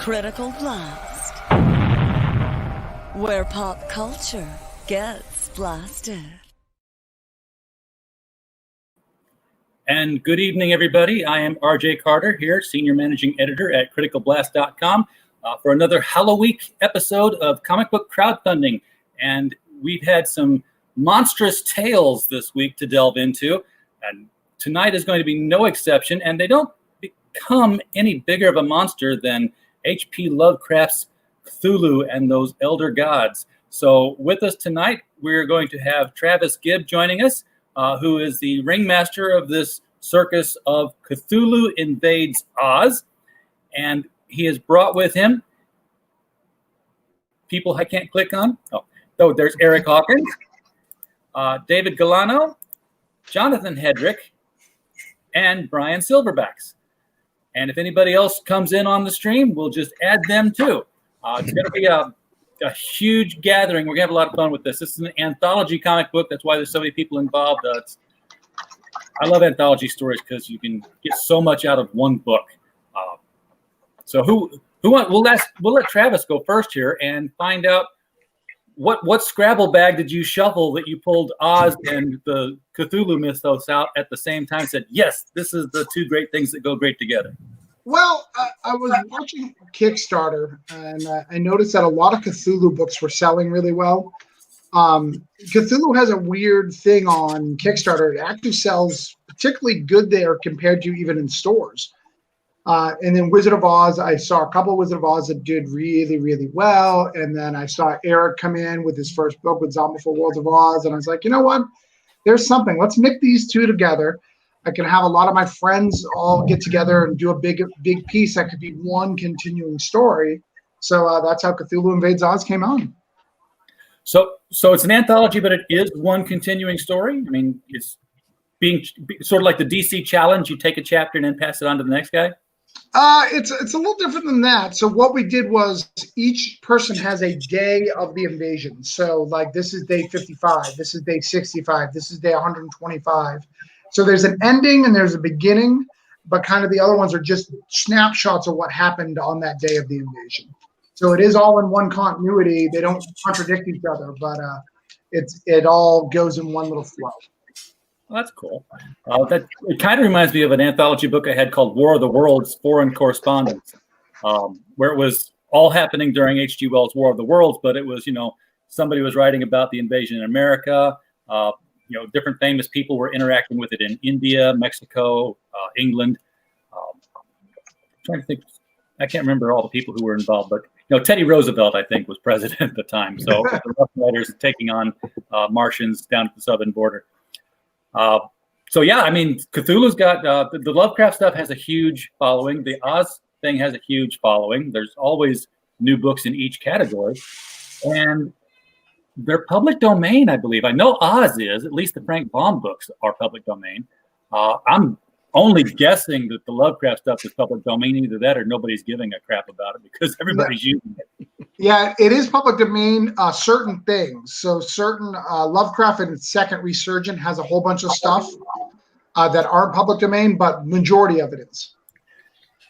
Critical Blast, where pop culture gets blasted. And good evening, everybody. I am RJ Carter here, Senior Managing Editor at criticalblast.com for another Halloween episode of Comic Book Crowdfunding. And we've had some monstrous tales this week to delve into. And tonight is going to be no exception. And they don't become any bigger of a monster than H.P. Lovecraft's Cthulhu and those elder gods. So with us tonight, we're going to have Travis Gibb joining us, who is the ringmaster of this circus of Cthulhu Invades Oz. And he has brought with him people I can't click on. Oh, there's Eric Hawkins, David Galano, Jonathan Hedrick, and Brian Silverbacks. And if anybody else comes in on the stream, we'll just add them too. It's going to be a huge gathering. We're going to have a lot of fun with this. This is an anthology comic book. That's why there's so many people involved. I love anthology stories because you can get so much out of one book. So we'll let Travis go first here and find out what Scrabble bag did you shuffle that you pulled Oz and the Cthulhu mythos out at the same time? Said, yes, this is the two great things that go great together. Well, I was watching Kickstarter, and I noticed that a lot of Cthulhu books were selling really well. Cthulhu has a weird thing on Kickstarter. It actually sells particularly good there compared to even in stores. And then Wizard of Oz, I saw a couple of Wizard of Oz that did really, really well. And then I saw Eric come in with his first book with Zombie-ful Worlds of Oz. And I was like, you know what? There's something. Let's mix these two together. I can have a lot of my friends all get together and do a big piece that could be one continuing story. So that's how Cthulhu Invades Oz came on. So it's an anthology, but it is one continuing story. I mean, it's being sort of like the DC challenge. You take a chapter and then pass it on to the next guy. It's a little different than that. So what we did was each person has a day of the invasion. So like this is day 55, this is day 65, this is day 125. So there's an ending and there's a beginning, but kind of the other ones are just snapshots of what happened on that day of the invasion. So it is all in one continuity. They don't contradict each other, but it all goes in one little flow. Well, that's cool. It kind of reminds me of an anthology book I had called War of the Worlds, Foreign Correspondence, where it was all happening during H.G. Wells' War of the Worlds, but it was, somebody was writing about the invasion in America. Different famous people were interacting with it in India, Mexico, England. I'm trying to think. I can't remember all the people who were involved, but Teddy Roosevelt, I think, was president at the time. So the Rough Riders taking on Martians down at the southern border. Cthulhu's got the Lovecraft stuff has a huge following. The Oz thing has a huge following. There's always new books in each category, and they're public domain, I believe. I know Oz is. At least the Frank Baum books are public domain. I'm only guessing that the Lovecraft stuff is public domain. Either that or nobody's giving a crap about it because everybody's using it. Yeah, it is public domain, certain things. So certain Lovecraft and Second Resurgent has a whole bunch of stuff that aren't public domain, but majority of it is.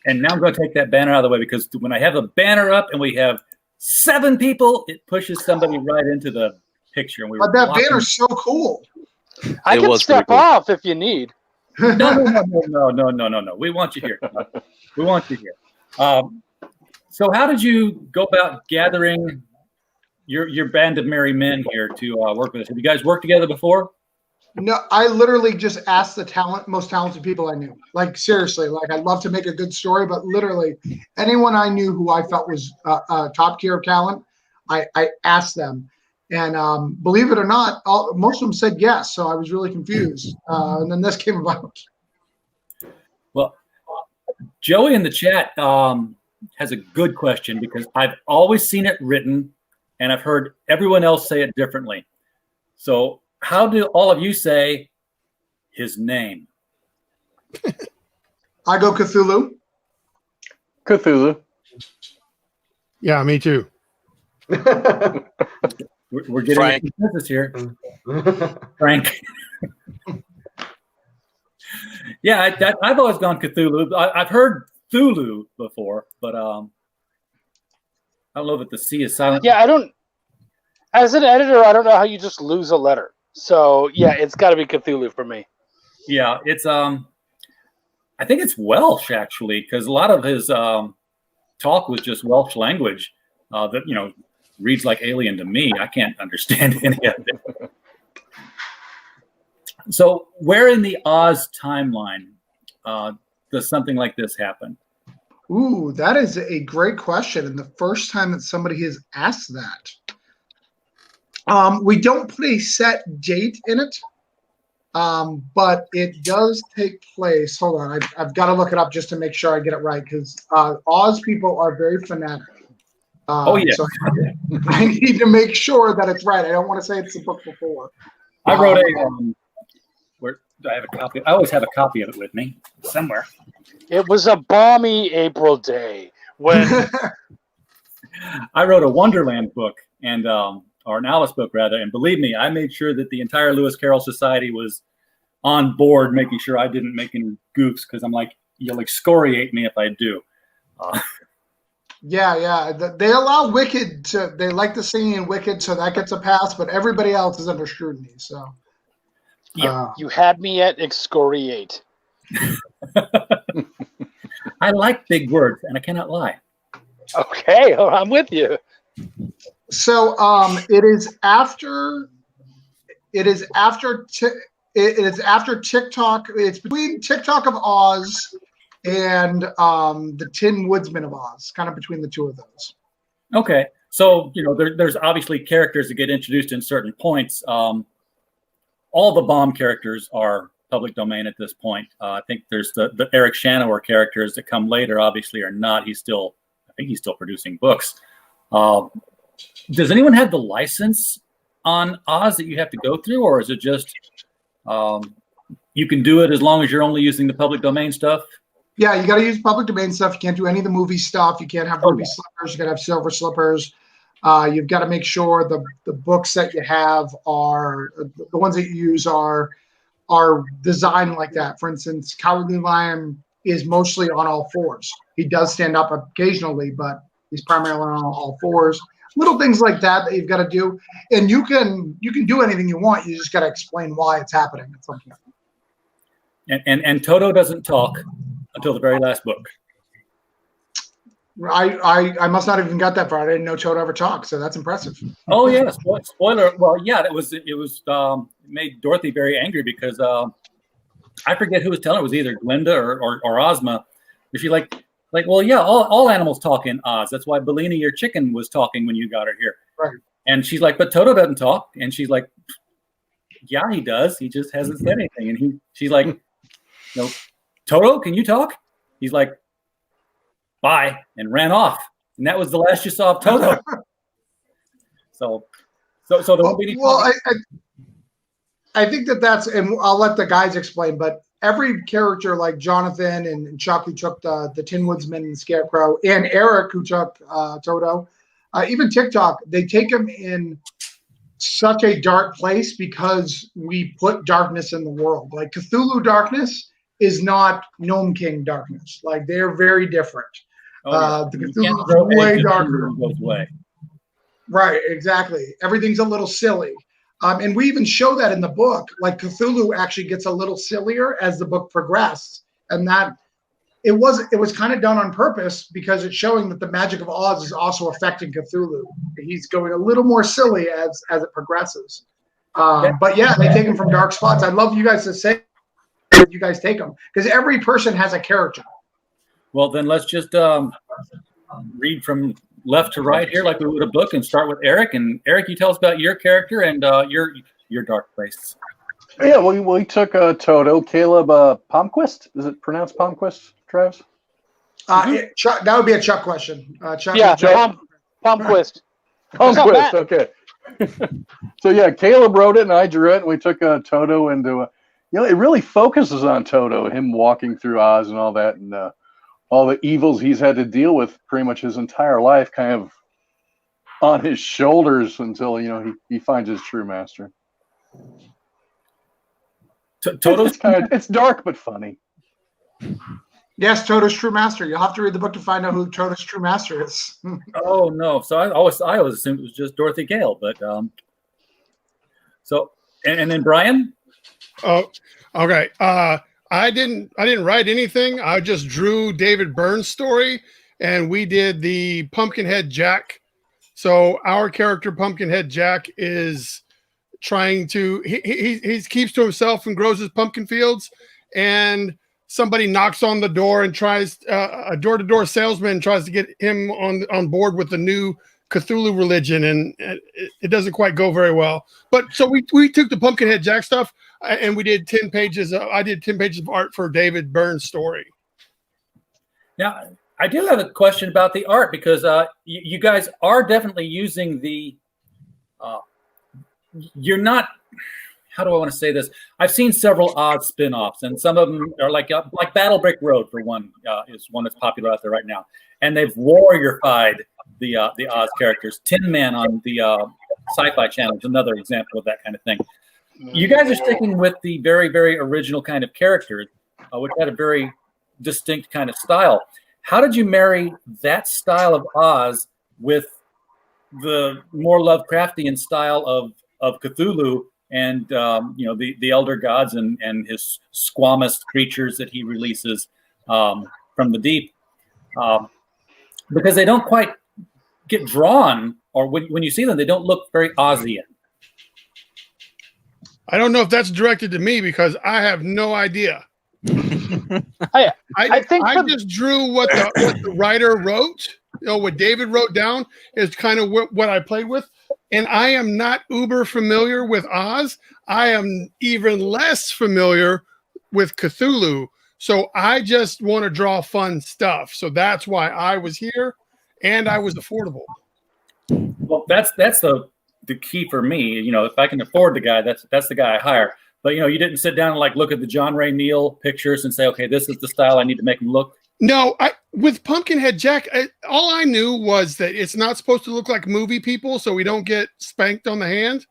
And now I'm going to take that banner out of the way because when I have the banner up and we have 7 people, it pushes somebody right into the picture. And but that banner's so cool. I can step off if you need. No. We want you here. We want you here. So how did you go about gathering your band of merry men here to work with us? Have you guys worked together before? No, I literally just asked the most talented people I knew. Like seriously, like I'd love to make a good story, but literally anyone I knew who I felt was top tier of talent, I asked them. And believe it or not, most of them said yes. So I was really confused. And then this came about. Well, Joey in the chat has a good question because I've always seen it written and I've heard everyone else say it differently. So how do all of you say his name? I go Cthulhu. Cthulhu. Yeah, me too. We're getting a consensus here. Frank. Yeah, I've always gone Cthulhu. I've heard Thulu before, but I don't know that the C is silent. Yeah, I don't. As an editor, I don't know how you just lose a letter. So yeah, it's got to be Cthulhu for me. Yeah, it's I think it's Welsh actually, because a lot of his talk was just Welsh language that reads like alien to me. I can't understand any of it. So, where in the Oz timeline does something like this happen? Ooh, that is a great question, and the first time that somebody has asked that. We don't put a set date in it, but it does take place. Hold on, I've got to look it up just to make sure I get it right, because Oz people are very fanatic. So I need to make sure that it's right. I don't want to say it's the book before. I wrote where I have a copy. I always have a copy of it with me somewhere. It was a balmy April day when I wrote a Wonderland book or an Alice book rather, and believe me, I made sure that the entire Lewis Carroll Society was on board, making sure I didn't make any goofs, because I'm like, you'll excoriate me if I do. Yeah. They allow Wicked to. They like the singing in Wicked, so that gets a pass. But everybody else is under scrutiny. So, yeah, you had me at excoriate. I like big words, and I cannot lie. Okay, I'm with you. So, it is after TikTok. It's between TikTok of Oz and the Tin Woodsman of Oz, kind of between the two of those. Okay, so there's obviously characters that get introduced in certain points. All the bomb characters are public domain at this point. I think there's the Eric Shanower characters that come later. Obviously, are not. I think he's still producing books. Does anyone have the license on Oz that you have to go through, or is it just you can do it as long as you're only using the public domain stuff? Yeah, you got to use public domain stuff. You can't do any of the movie stuff. You can't have ruby slippers. You got to have silver slippers. You've got to make sure the books that you have are the ones that you use are designed like that. For instance, Cowardly Lion is mostly on all fours. He does stand up occasionally, but he's primarily on all fours. Little things like that you've got to do, and you can do anything you want. You just got to explain why it's happening at some point. And Toto doesn't talk until the very last book. I must not have even got that far. I didn't know Toto ever talked, so that's impressive. Oh yeah, spoiler. Well, yeah, it was made Dorothy very angry because I forget who was telling her. It was either Glinda or Ozma. But she like, well, yeah, all animals talk in Oz. That's why Bellini, your chicken, was talking when you got her here. Right. And she's like, but Toto doesn't talk. And she's like, yeah, he does. He just hasn't said anything. And she's like, no, Toto, can you talk? He's like, bye, and ran off. And that was the last you saw of Toto. so there won't be any. Well, I think that's, and I'll let the guys explain, but every character like Jonathan and Chuck, who took the Tin Woodsman and Scarecrow, and Eric, who took Toto, even TikTok, they take him in such a dark place because we put darkness in the world. Like Cthulhu darkness is not Gnome King darkness. Like they're very different. The Cthulhu is way darker. Goes away. Right, exactly. Everything's a little silly. And we even show that in the book. Like Cthulhu actually gets a little sillier as the book progressed. And that it was kind of done on purpose because it's showing that the magic of Oz is also affecting Cthulhu. He's going a little more silly as it progresses. But yeah, they take him from dark spots. I'd love you guys to say that you guys take them, because every person has a character. Well, then let's just read from left to right here like we would a book, and start with Eric. And Eric, you tell us about your character and your dark place. Yeah, we took Toto. Caleb Palmquist. Is it pronounced Palmquist, Travis? Chuck, that would be a Chuck question. Chuck, yeah, Palmquist. Palmquist, okay. So yeah, Caleb wrote it and I drew it, and we took Toto into it really focuses on Toto, him walking through Oz and all that, and all the evils he's had to deal with pretty much his entire life, kind of on his shoulders until he finds his true master. Toto's it's dark but funny. Yes, Toto's true master. You'll have to read the book to find out who Toto's true master is. Oh no! So I always assumed it was just Dorothy Gale, but so and then Brian. Oh, okay. I didn't write anything. I just drew David Byrne's story, and we did the Pumpkinhead Jack. So our character Pumpkinhead Jack is trying to he keeps to himself and grows his pumpkin fields, and somebody knocks on the door and tries a door-to-door salesman tries to get him on board with the new Cthulhu religion, and it doesn't quite go very well. But so we took the Pumpkinhead Jack stuff and we did 10 pages. I did 10 pages of art for David Byrne's story. Now, I do have a question about the art, because you guys are definitely using the. You're not. How do I want to say this? I've seen several Oz spin-offs, and some of them are like Battle Brick Road, for one, is one that's popular out there right now, and they've warriorified the Oz characters. Tin Man on the Sci-Fi Channel is another example of that kind of thing. You guys are sticking with the very, very original kind of characters, which had a very distinct kind of style. How did you marry that style of Oz with the more Lovecraftian style of Cthulhu and the elder gods and his squamous creatures that he releases from the deep? Because they don't quite get drawn, or when you see them, they don't look very Ozian. I don't know if that's directed to me because I have no idea. I think I just drew what the writer wrote. What David wrote down is kind of what I played with. And I am not uber familiar with Oz. I am even less familiar with Cthulhu. So I just want to draw fun stuff. So that's why I was here, and I was affordable. Well, that's the key for me. If I can afford the guy, that's the guy I hire. But you didn't sit down and look at the John Ray Neal pictures and say, okay, this is the style I need to make him look. No, with Pumpkinhead Jack, all I knew was that it's not supposed to look like movie people, so we don't get spanked on the hand.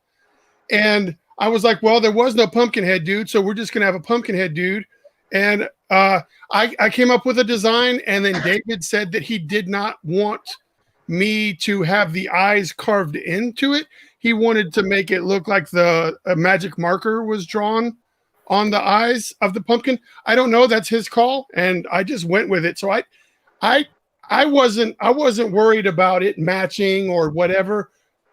And I was like, well, there was no Pumpkinhead dude, so we're just gonna have a Pumpkinhead dude. And I came up with a design, and then David said that he did not want me to have the eyes carved into it. He wanted to make it look like a magic marker was drawn on the eyes of the pumpkin. I don't know. That's his call, and I just went with it. So I wasn't worried about it matching or whatever.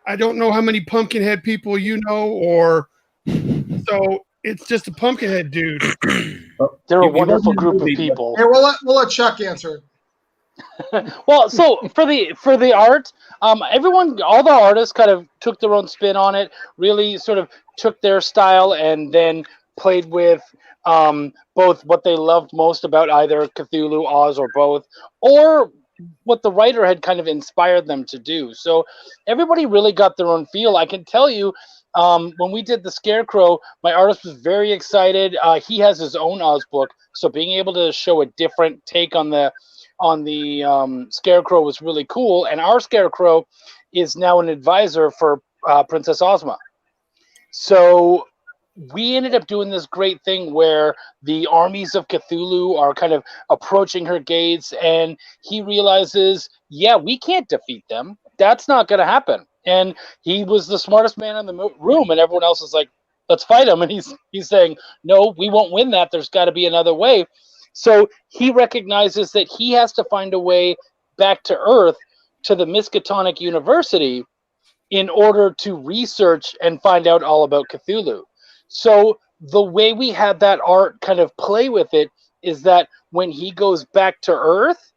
I don't know how many Pumpkinhead people or so it's just a Pumpkinhead dude. They're a wonderful group of people. Here, we'll let Chuck answer it. Well, so for the art, all the artists kind of took their own spin on it, really sort of took their style and then played with both what they loved most about either Cthulhu, Oz, or both, or what the writer had kind of inspired them to do. So everybody really got their own feel. I can tell you, when we did the Scarecrow, my artist was very excited. He has his own Oz book, so being able to show a different take on the Scarecrow was really cool. And our Scarecrow is now an advisor for Princess Ozma. So we ended up doing this great thing where the armies of Cthulhu are kind of approaching her gates, and he realizes, yeah, we can't defeat them. That's not going to happen. And he was the smartest man in the room, and everyone else is like, let's fight him. And he's saying, no, we won't win that. There's got to be another way. So he recognizes that he has to find a way back to Earth, to the Miskatonic University, in order to research and find out all about Cthulhu. So the way we had that art kind of play with it is that when he goes back to Earth,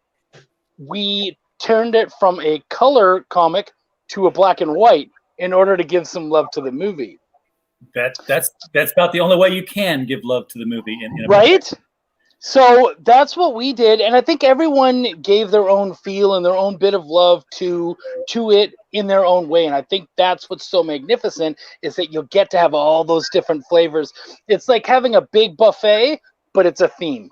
we turned it from a color comic to a black and white in order to give some love to the movie. That's about the only way you can give love to the movie. Right? So that's what we did, and I think everyone gave their own feel and their own bit of love to it in their own way, and I think that's what's so magnificent, is that you'll get to have all those different flavors. It's like having a big buffet, but it's a theme.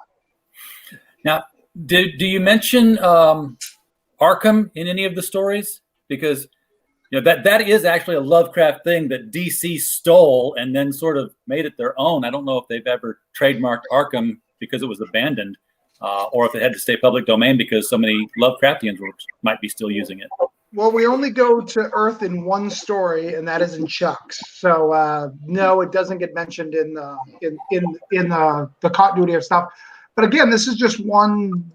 Now, do you mention Arkham in any of the stories? Because that is actually a Lovecraft thing that DC stole and then sort of made it their own. I don't know if they've ever trademarked Arkham because it was abandoned. or if it had to stay public domain because so many Lovecraftians might be still using it. Well, we only go to Earth in one story, and that is in Chuck's. So no, it doesn't get mentioned in the continuity of stuff. But again, this is just one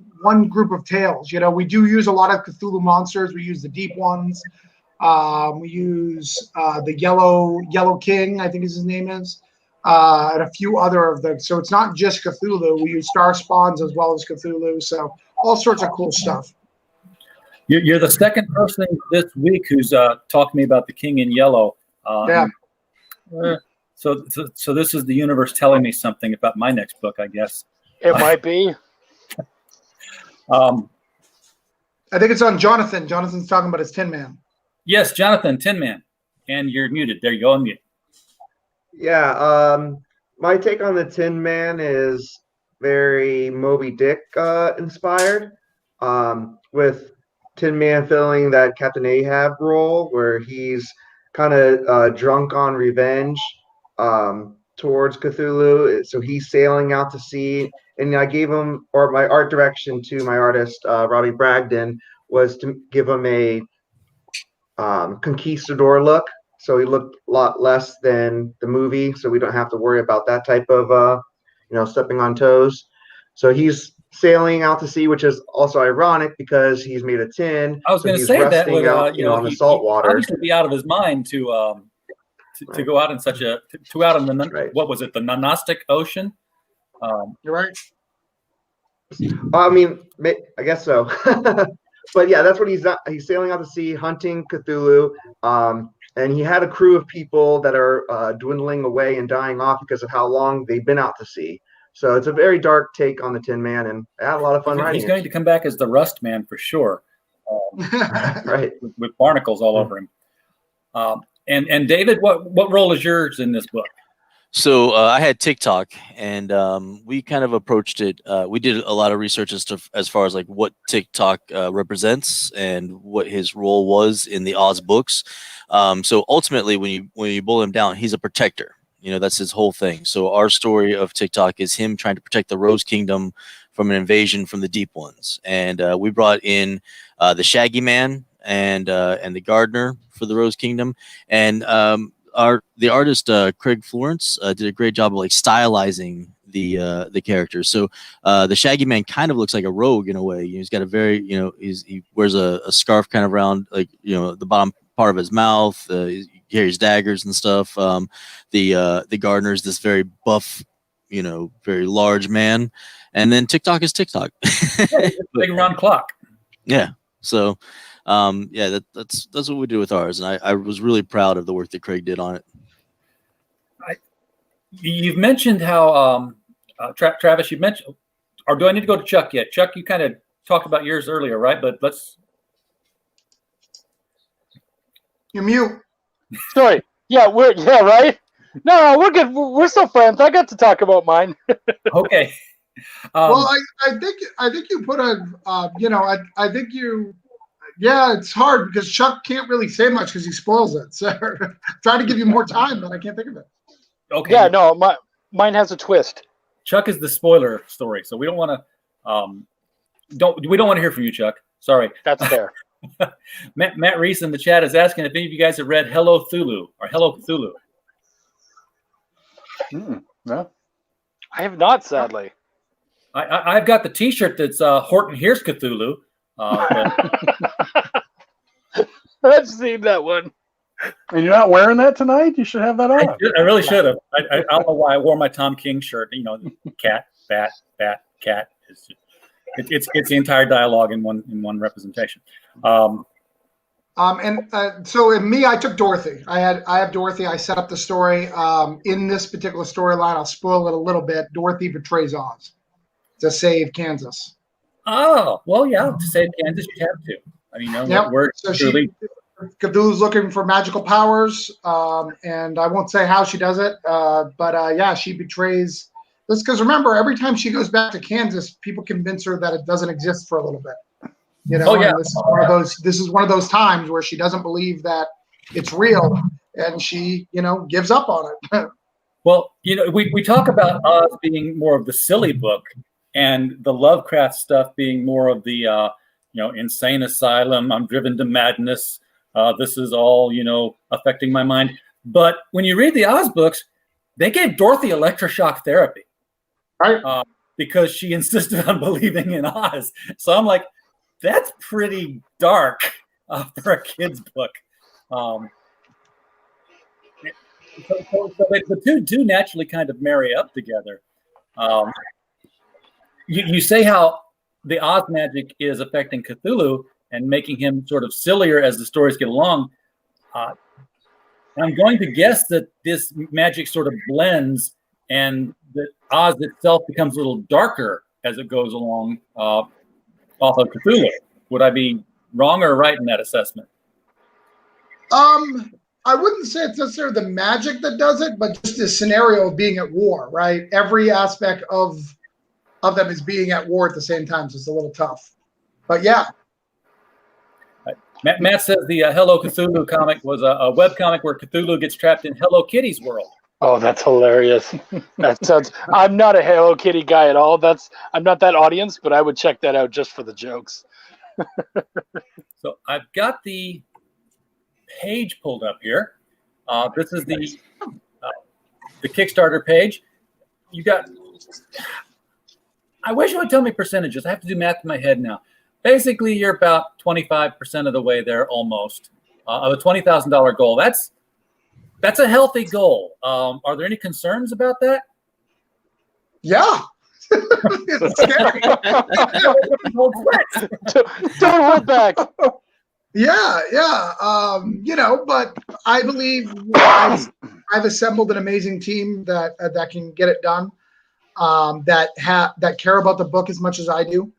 group of tales. You know, we do use a lot of Cthulhu monsters. We use the deep ones. We use the Yellow King, I think his name is, and a few other of them. So it's not just Cthulhu. We use star spawns as well as Cthulhu. So all sorts of cool stuff. You're the second person this week who's talked to me about the King in Yellow. Yeah. So this is the universe telling me something about my next book, I guess. It might be. I think it's on Jonathan. Jonathan's talking about his Tin Man. Yes, Jonathan, Tin Man. And you're muted. There you go, unmute. Yeah, my take on the Tin Man is very Moby Dick inspired, with Tin Man filling that Captain Ahab role where he's kind of drunk on revenge towards Cthulhu. So he's sailing out to sea. And I gave him, or my art direction to my artist, Robbie Bragdon, was to give him a conquistador look. So he looked a lot less than the movie. So we don't have to worry about that type of, stepping on toes. So he's sailing out to sea, which is also ironic because he's made of tin. I was going to say that would, on the salt water. Obviously be out of his mind to go out in such a out in the right. What was it, the Gnostic Ocean? You're right. I mean, I guess so. But yeah, that's what he's sailing out to sea, hunting Cthulhu. And he had a crew of people that are dwindling away and dying off because of how long they've been out to sea. So it's a very dark take on the Tin Man, and I had a lot of fun writing. He's going to come back as the Rust Man for sure, right? With barnacles all over him. And David, what role is yours in this book? So I had TikTok, and we kind of approached it. We did a lot of research as far as like what TikTok represents and what his role was in the Oz books. So ultimately, when you boil him down, he's a protector. You know, that's his whole thing. So our story of TikTok is him trying to protect the Rose Kingdom from an invasion from the Deep Ones. And we brought in the Shaggy Man and the Gardener for the Rose Kingdom. And the artist Craig Florence did a great job of like stylizing the characters. So the Shaggy Man kind of looks like a rogue in a way. He's got a very, he wears a scarf kind of around like, the bottom part of his mouth. He carries daggers and stuff. The Gardener is this very buff, very large man. And then TikTok is TikTok. Big round clock. Yeah. So that's what we do with ours. And I was really proud of the work that Craig did on it. You've mentioned how, Travis, you've mentioned, or do I need to go to Chuck yet? Chuck, you kind of talked about yours earlier, right? But You're mute. Sorry. Yeah, right? No, we're good. We're still friends. I got to talk about mine. Okay. Well, I think you put I think you. Yeah, it's hard because Chuck can't really say much because he spoils it. So try to give you more time, but I can't think of it. Okay. Yeah, no, mine has a twist. Chuck is the spoiler story, so we don't want to. We don't want to hear from you, Chuck. Sorry. That's fair. Matt Reese in the chat is asking if any of you guys have read Hello Cthulhu or Hello Cthulhu. No, I have not, sadly. I've got the T-shirt that's Horton Hears Cthulhu. I've seen that one. And you're not wearing that tonight? You should have that on. I really should have. I don't know why I wore my Tom King shirt. Cat, bat, cat. It's the entire dialogue in one representation. So in me, I took Dorothy. I have Dorothy. I set up the story. In this particular storyline, I'll spoil it a little bit. Dorothy betrays Oz to save Kansas. Oh, well, yeah, to save Kansas, you have to. I mean, we're so truly. Cthulhu's looking for magical powers, and I won't say how she does it, but she betrays this because remember, every time she goes back to Kansas, people convince her that it doesn't exist for a little bit. This is one of those times where she doesn't believe that it's real, and she gives up on it. Well, we talk about Oz being more of the silly book, and the Lovecraft stuff being more of the insane asylum. I'm driven to madness. This is all affecting my mind. But when you read the Oz books, they gave Dorothy electroshock therapy, Right. because she insisted on believing in Oz. So I'm like, that's pretty dark for a kid's book. So the two do naturally kind of marry up together. You say how the Oz magic is affecting Cthulhu and making him sort of sillier as the stories get along. I'm going to guess that this magic sort of blends and that Oz itself becomes a little darker as it goes along off of Cthulhu. Would I be wrong or right in that assessment? I wouldn't say it's necessarily the magic that does it, but just the scenario of being at war, right? Every aspect of them is being at war at the same time, so it's a little tough. But yeah. Matt says the Hello Cthulhu comic was a web comic where Cthulhu gets trapped in Hello Kitty's world. Oh, that's hilarious. That sounds. I'm not a Hello Kitty guy at all. I'm not that audience, but I would check that out just for the jokes. So I've got the page pulled up here. This is the Kickstarter page. You got. I wish you would tell me percentages. I have to do math in my head now. Basically, you're about 25% of the way there, almost, of a $20,000 goal. That's a healthy goal. Are there any concerns about that? Yeah. It's scary. Don't hold back. Yeah. But I believe I've assembled an amazing team that can get it done. That care about the book as much as I do.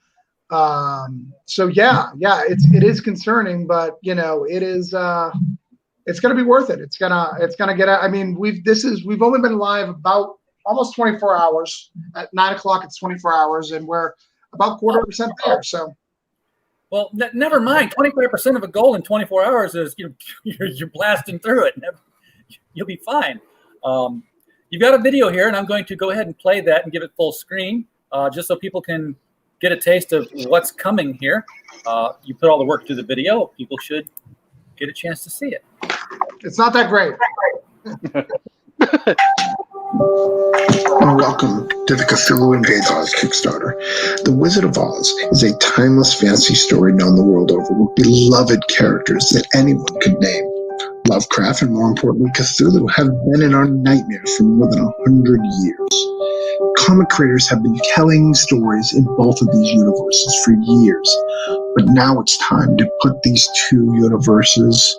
So it is concerning, but it is. It's going to be worth it. It's gonna get. I mean, we've only been live about almost 24 hours. At 9:00, it's 24 hours, and we're about 25% there. So. Well, never mind. 25% of a goal in 24 hours is you're blasting through it. You'll be fine. You've got a video here, and I'm going to go ahead and play that and give it full screen, just so people can get a taste of what's coming here. You put all the work through the video. People should get a chance to see it. It's not that great. Welcome to the Cthulhu Invades Oz Kickstarter. The Wizard of Oz is a timeless fantasy story known the world over with beloved characters that anyone could name. Lovecraft and, more importantly, Cthulhu have been in our nightmares for more than 100 years. Comic creators have been telling stories in both of these universes for years, but now it's time to put these two universes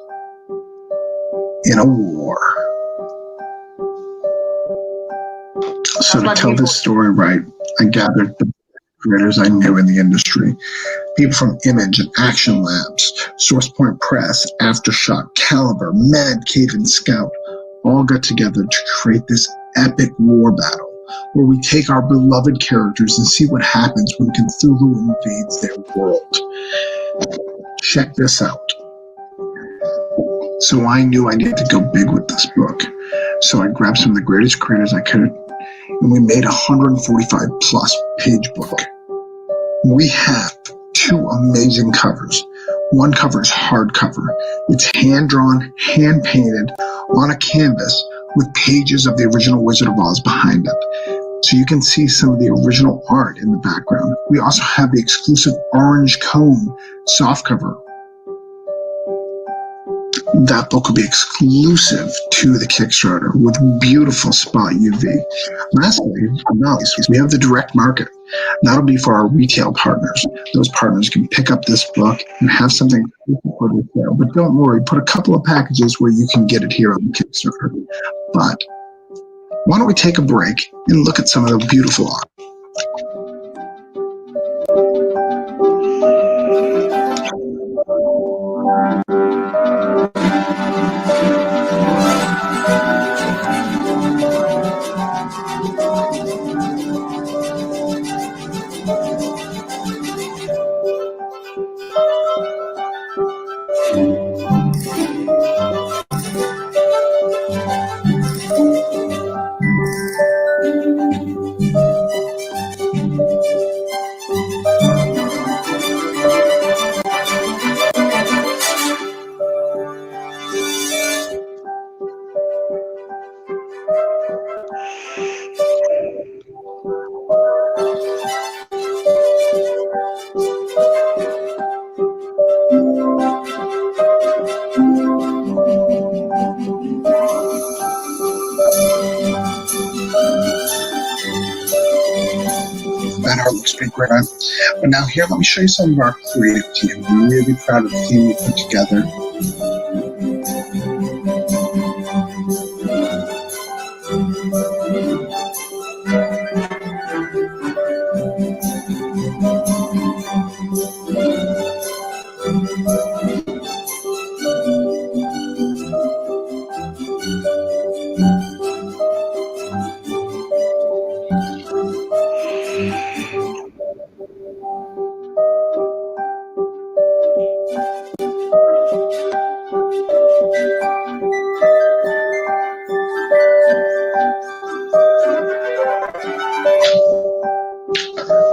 in a war. So to tell this story right, I gathered the creators I knew in the industry. People from Image and Action Labs, Source Point Press, Aftershock, Caliber, Mad Cave, and Scout all got together to create this epic war battle where we take our beloved characters and see what happens when Cthulhu invades their world. Check this out. So I knew I needed to go big with this book. So I grabbed some of the greatest creators I could, and we made a 145 plus page book. We have two amazing covers. One cover is hardcover. It's hand-drawn, hand-painted on a canvas with pages of the original Wizard of Oz behind it. So you can see some of the original art in the background. We also have the exclusive orange cone softcover. That book will be exclusive to the Kickstarter with beautiful spot UV. Lastly, we have the direct market. That'll be for our retail partners. Those partners can pick up this book and have something for the sale. But don't worry, put a couple of packages where you can get it here on the Kickstarter. But why don't we take a break and look at some of the beautiful art. art looks pretty great. But now here, let me show you some of our creative team. I'm really proud of the team we put together.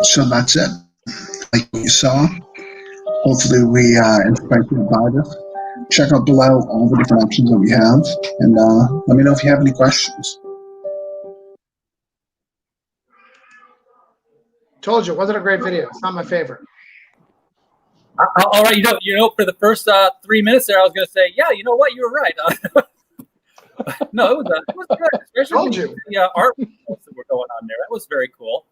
So that's it. Like you saw, hopefully we inspired you to buy this. Check out below all the different options that we have, and let me know if you have any questions. Told you, it wasn't a great video. It's not my favorite. All right, for the first 3 minutes there, I was going to say, yeah, you know what, you were right. No, it was good, especially the art that were going on there. That was very cool.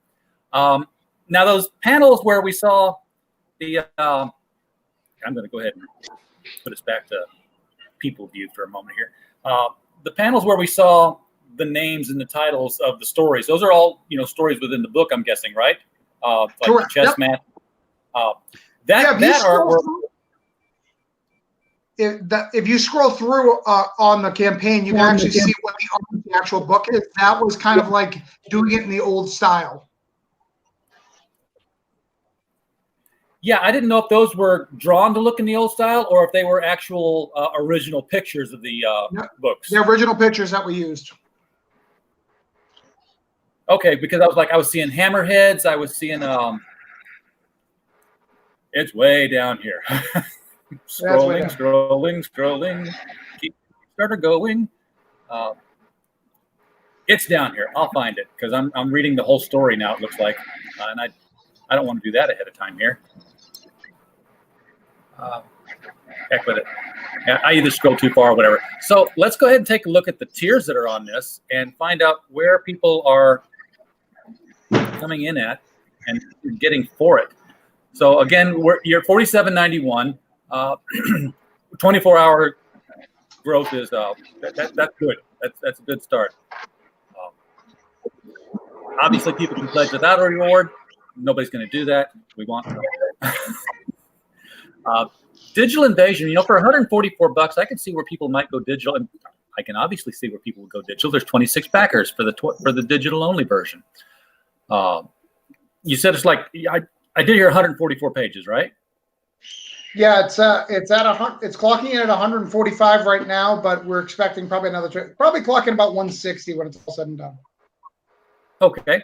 Now those panels where we saw the, I'm going to go ahead and put us back to people view for a moment here. The panels where we saw the names and the titles of the stories, those are all stories within the book, I'm guessing, right? Like the chess match. That artwork. If you scroll through on the campaign, you can actually see what the actual book is. That was kind of like doing it in the old style. Yeah, I didn't know if those were drawn to look in the old style or if they were actual original pictures of the books. The original pictures that we used. Okay, because I was seeing hammerheads. I was seeing it's way down here. Scrolling. Keep started going. It's down here. I'll find it because I'm reading the whole story now. It looks like, and I don't want to do that ahead of time here. Heck with it. Yeah, I either scroll too far or whatever. So let's go ahead and take a look at the tiers that are on this and find out where people are coming in at and getting for it. So again, you're $47.91. 24-hour growth is that's good. That's a good start. Obviously, people can pledge without a reward. Nobody's going to do that. We want digital invasion. For $144, I can see where people might go digital, and I can obviously see where people would go digital. There's 26 backers for the digital only version. You said it's like I did hear 144 pages, right? Yeah, it's clocking in at 145 right now, but we're expecting probably clocking about 160 when it's all said and done. Okay.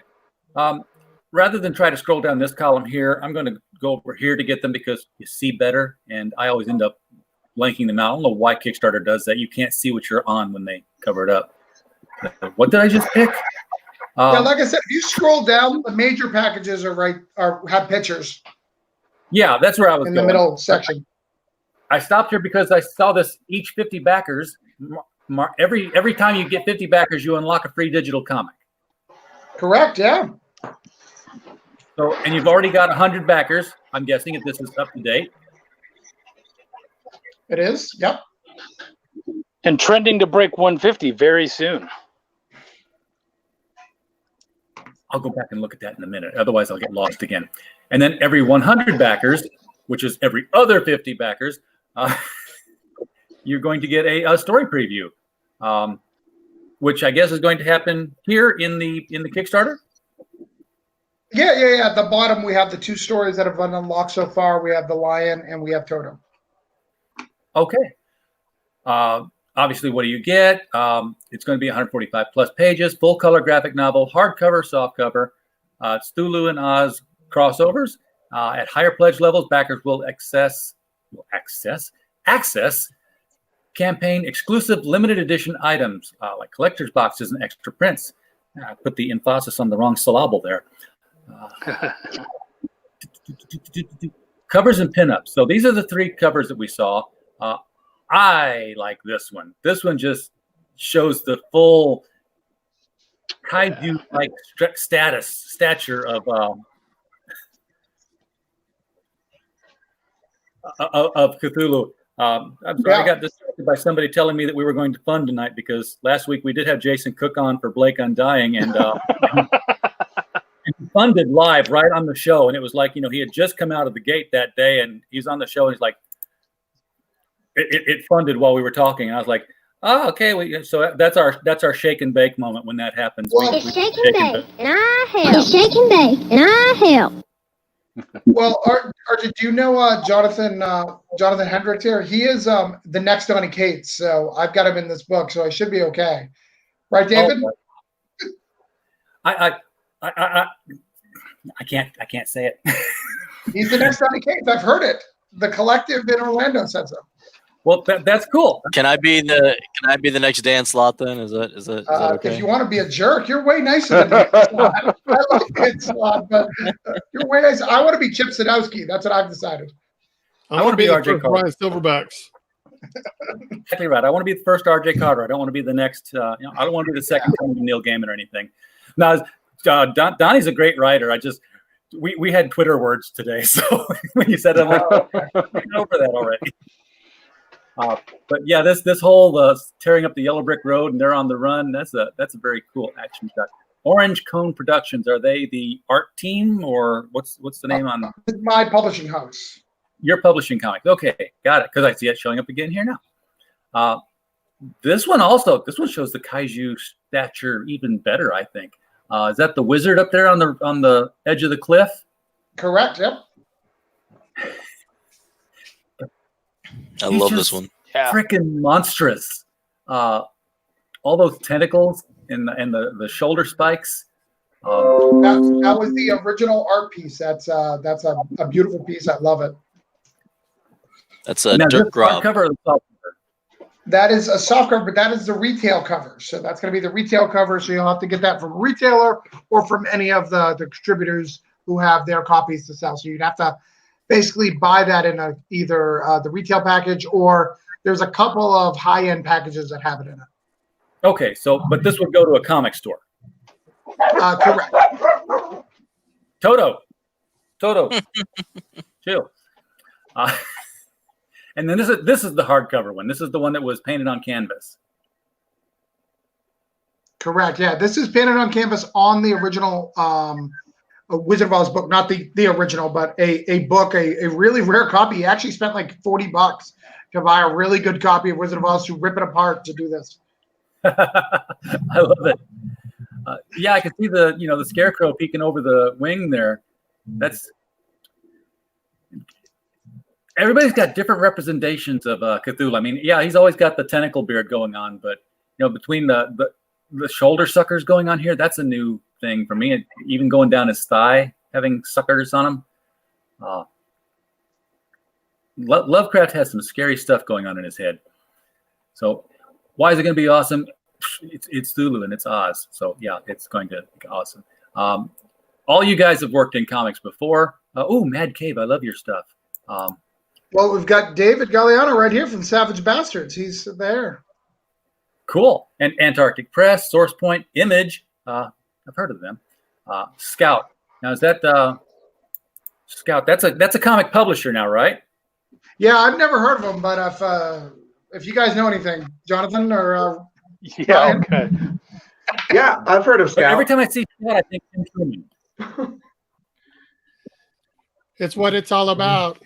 Rather than try to scroll down this column here, I'm going to go over here to get them because you see better, and I always end up blanking them out. I don't know why Kickstarter does that. You can't see what you're on when they cover it up. What did I just pick? Yeah, like I said, if you scroll down, the major packages have pictures. Yeah, that's where I was in going. The middle section. I stopped here because I saw this each 50 backers. Every time you get 50 backers, you unlock a free digital comic. Correct, yeah. So, and you've already got 100 backers, I'm guessing, if this is up to date. It is, yep. And trending to break 150 very soon. I'll go back and look at that in a minute. Otherwise, I'll get lost again. And then every 100 backers, which is every other 50 backers, you're going to get a story preview, which I guess is going to happen here in the Kickstarter. Yeah. At the bottom, we have the two stories that have been unlocked so far. We have the Lion and we have Toto. Okay. Obviously, what do you get? It's going to be 145 plus pages, full color graphic novel, hardcover, softcover. It's CTHULHU and Oz crossovers. At higher pledge levels, backers will access campaign exclusive limited edition items like collector's boxes and extra prints. I put the emphasis on the wrong syllable there. Covers and pinups. So these are the three covers that we saw. I like this one. This one just shows the full kaiju-like stature of of Cthulhu. I'm sorry, I got distracted by somebody telling me that we were going to fund tonight because last week we did have Jason Cook on for Blake Undying, and he funded live right on the show. And it was like, he had just come out of the gate that day, and he's on the show, and he's like, it funded while we were talking. And I was like, oh, okay. So that's our shake and bake moment when that happens. Well, it's shake and bake, and I help. It's shake and bake, and I help. Well, RJ, do you know Jonathan Hendricks here? He is the next Donny Cates, so I've got him in this book, so I should be okay. Right, David? I can't say it. He's the next Donny Cates. I've heard it. The collective in Orlando said so. Well, that's cool. Can I be the next Dan Slott then? Is that okay? If you want to be a jerk, you're way nicer than me. I like it, Slot, but you're way nicer. I want to be Chip Sadowski. That's what I've decided. I want to be RJ Carter. Brian Silverbacks. Exactly right. I want to be the first RJ Carter. I don't want to be the next. I don't want to be the second Neil Gaiman or anything. Now, Donnie's a great writer. We had Twitter words today, so when you said it, I'm like, we're over that already. But yeah, this whole tearing up the yellow brick road and they're on the run. That's a very cool action shot. Orange Cone Productions, are they the art team or what's the name on my publishing house? Your publishing comic. Okay, got it. Because I see it showing up again here now. This one shows the kaiju stature even better, I think. Is that the wizard up there on the edge of the cliff? Correct. Yep. I love this one. Yeah. Freaking monstrous. All those tentacles and the shoulder spikes. That was the original art piece. That's a beautiful piece. I love it. That's a Dirk Grob. Cover of the soft cover. That is a soft cover, but that is the retail cover. So that's going to be the retail cover. So you'll have to get that from a retailer or from any of the distributors who have their copies to sell. So you'd have to basically buy that in either the retail package or there's a couple of high-end packages that have it in it. Okay, but this would go to a comic store. Correct. Toto, chill. And then this is the hardcover one. This is the one that was painted on canvas. Correct. Yeah, this is painted on canvas on the original Wizard of Oz book, not the original, but a book, a really rare copy. He actually spent like $40 to buy a really good copy of Wizard of Oz to rip it apart to do this. I love it. Yeah, I can see the scarecrow peeking over the wing there. Everybody's got different representations of Cthulhu. I mean, yeah, he's always got the tentacle beard going on, but between the shoulder suckers going on here, that's a new thing for me. Even going down his thigh, having suckers on him. Lovecraft has some scary stuff going on in his head. So why is it going to be awesome? It's Cthulhu and it's Oz. So yeah, it's going to be awesome. All you guys have worked in comics before. Mad Cave, I love your stuff. Well, we've got David Galliano right here from Savage Bastards. He's there. Cool. And Antarctic Press, Source Point, Image. I've heard of them. Scout. Now, is that Scout? That's a comic publisher now, right? Yeah, I've never heard of them, but if you guys know anything, Jonathan or yeah, okay. Yeah, I've heard of Scout. But every time I see Scout, I think Tim Truman. It's what it's all about.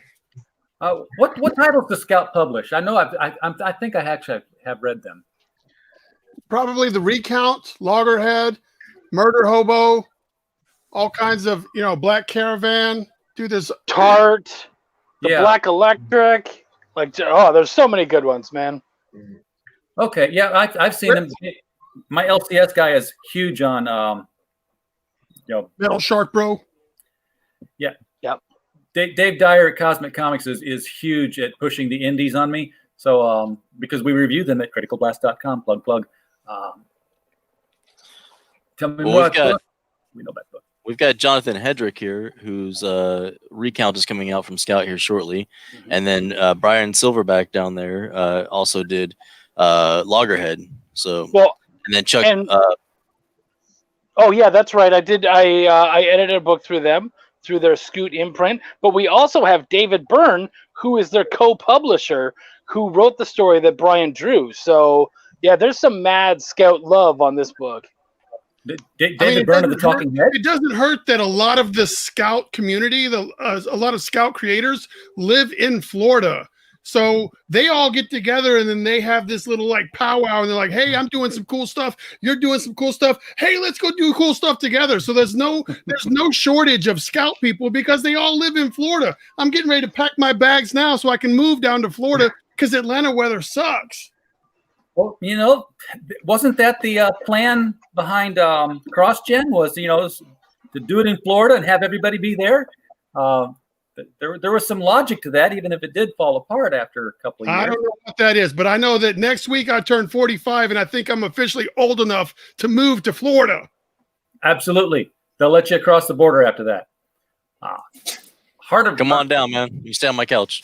What titles does Scout publish? I know I think I actually have read them. Probably The Recount, Loggerhead, Murder Hobo, all kinds of Black Caravan. Do this Tart, the Black Electric. There's so many good ones, man. Okay, yeah, I've seen them. My LCS guy is huge on Metal Shark Bro. Yeah. Yep. Dave Dyer at Cosmic Comics is huge at pushing the indies on me. So because we review them at criticalblast.com, plug. Tell me more. We know that book. We've got Jonathan Hedrick here, whose Recount is coming out from Scout here shortly. Mm-hmm. And then Brian Silverback down there also did Loggerhead. So and then Chuck. Oh yeah, that's right. I did. I edited a book through them through their Scoot imprint. But we also have David Byrne, who is their co-publisher, who wrote the story that Brian drew. So, yeah, there's some mad Scout love on this book. David Byrne of the Talking Head. It doesn't hurt that a lot of the Scout community, a lot of Scout creators live in Florida. So they all get together and then they have this little like powwow and they're like, hey, I'm doing some cool stuff. You're doing some cool stuff. Hey, let's go do cool stuff together. So there's no shortage of Scout people because they all live in Florida. I'm getting ready to pack my bags now so I can move down to Florida because Atlanta weather sucks. Well, wasn't that the plan behind CrossGen was, to do it in Florida and have everybody be there? There was some logic to that, even if it did fall apart after a couple of years. I don't know what that is, but I know that next week I turn 45 and I think I'm officially old enough to move to Florida. Absolutely. They'll let you across the border after that. Come on down, man. You stay on my couch.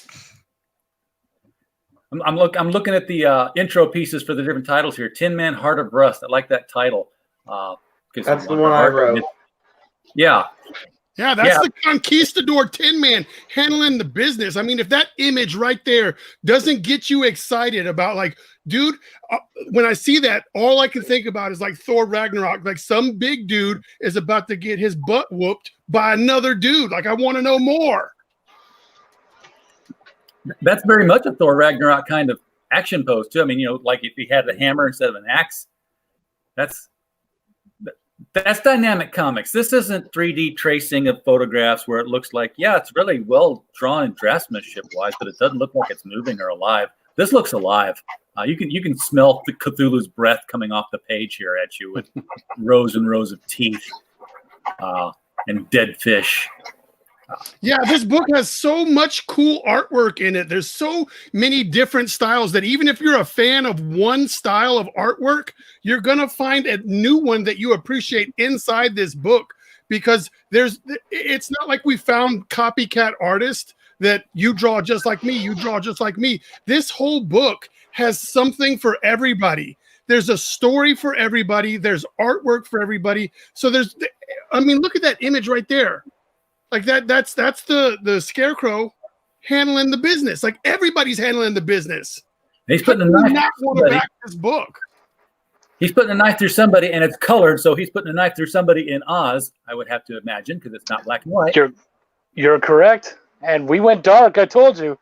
I'm looking at the intro pieces for the different titles here. Tin Man, Heart of Rust. I like that title. That's the one I wrote. Yeah. Yeah, that's the conquistador Tin Man handling the business. I mean, if that image right there doesn't get you excited about like, dude, when I see that, all I can think about is like Thor Ragnarok. Like some big dude is about to get his butt whooped by another dude. Like I want to know more. That's very much a Thor Ragnarok kind of action pose too. I mean, like if he had the hammer instead of an axe, that's dynamic comics. This isn't 3D tracing of photographs where it looks like, it's really well drawn and draftsmanship wise, but it doesn't look like it's moving or alive. This looks alive. You can smell the Cthulhu's breath coming off the page here at you with rows and rows of teeth and dead fish. Yeah, this book has so much cool artwork in it. There's so many different styles that even if you're a fan of one style of artwork, you're going to find a new one that you appreciate inside this book because it's not like we found copycat artists that you draw just like me, you draw just like me. This whole book has something for everybody. There's a story for everybody. There's artwork for everybody. So look at that image right there. Like that's the Scarecrow handling the business. Like everybody's handling the business. He's putting a knife. Not want to back this book. He's putting a knife through somebody, and it's colored, so he's putting a knife through somebody in Oz. I would have to imagine because it's not black and white. You're correct, and we went dark. I told you.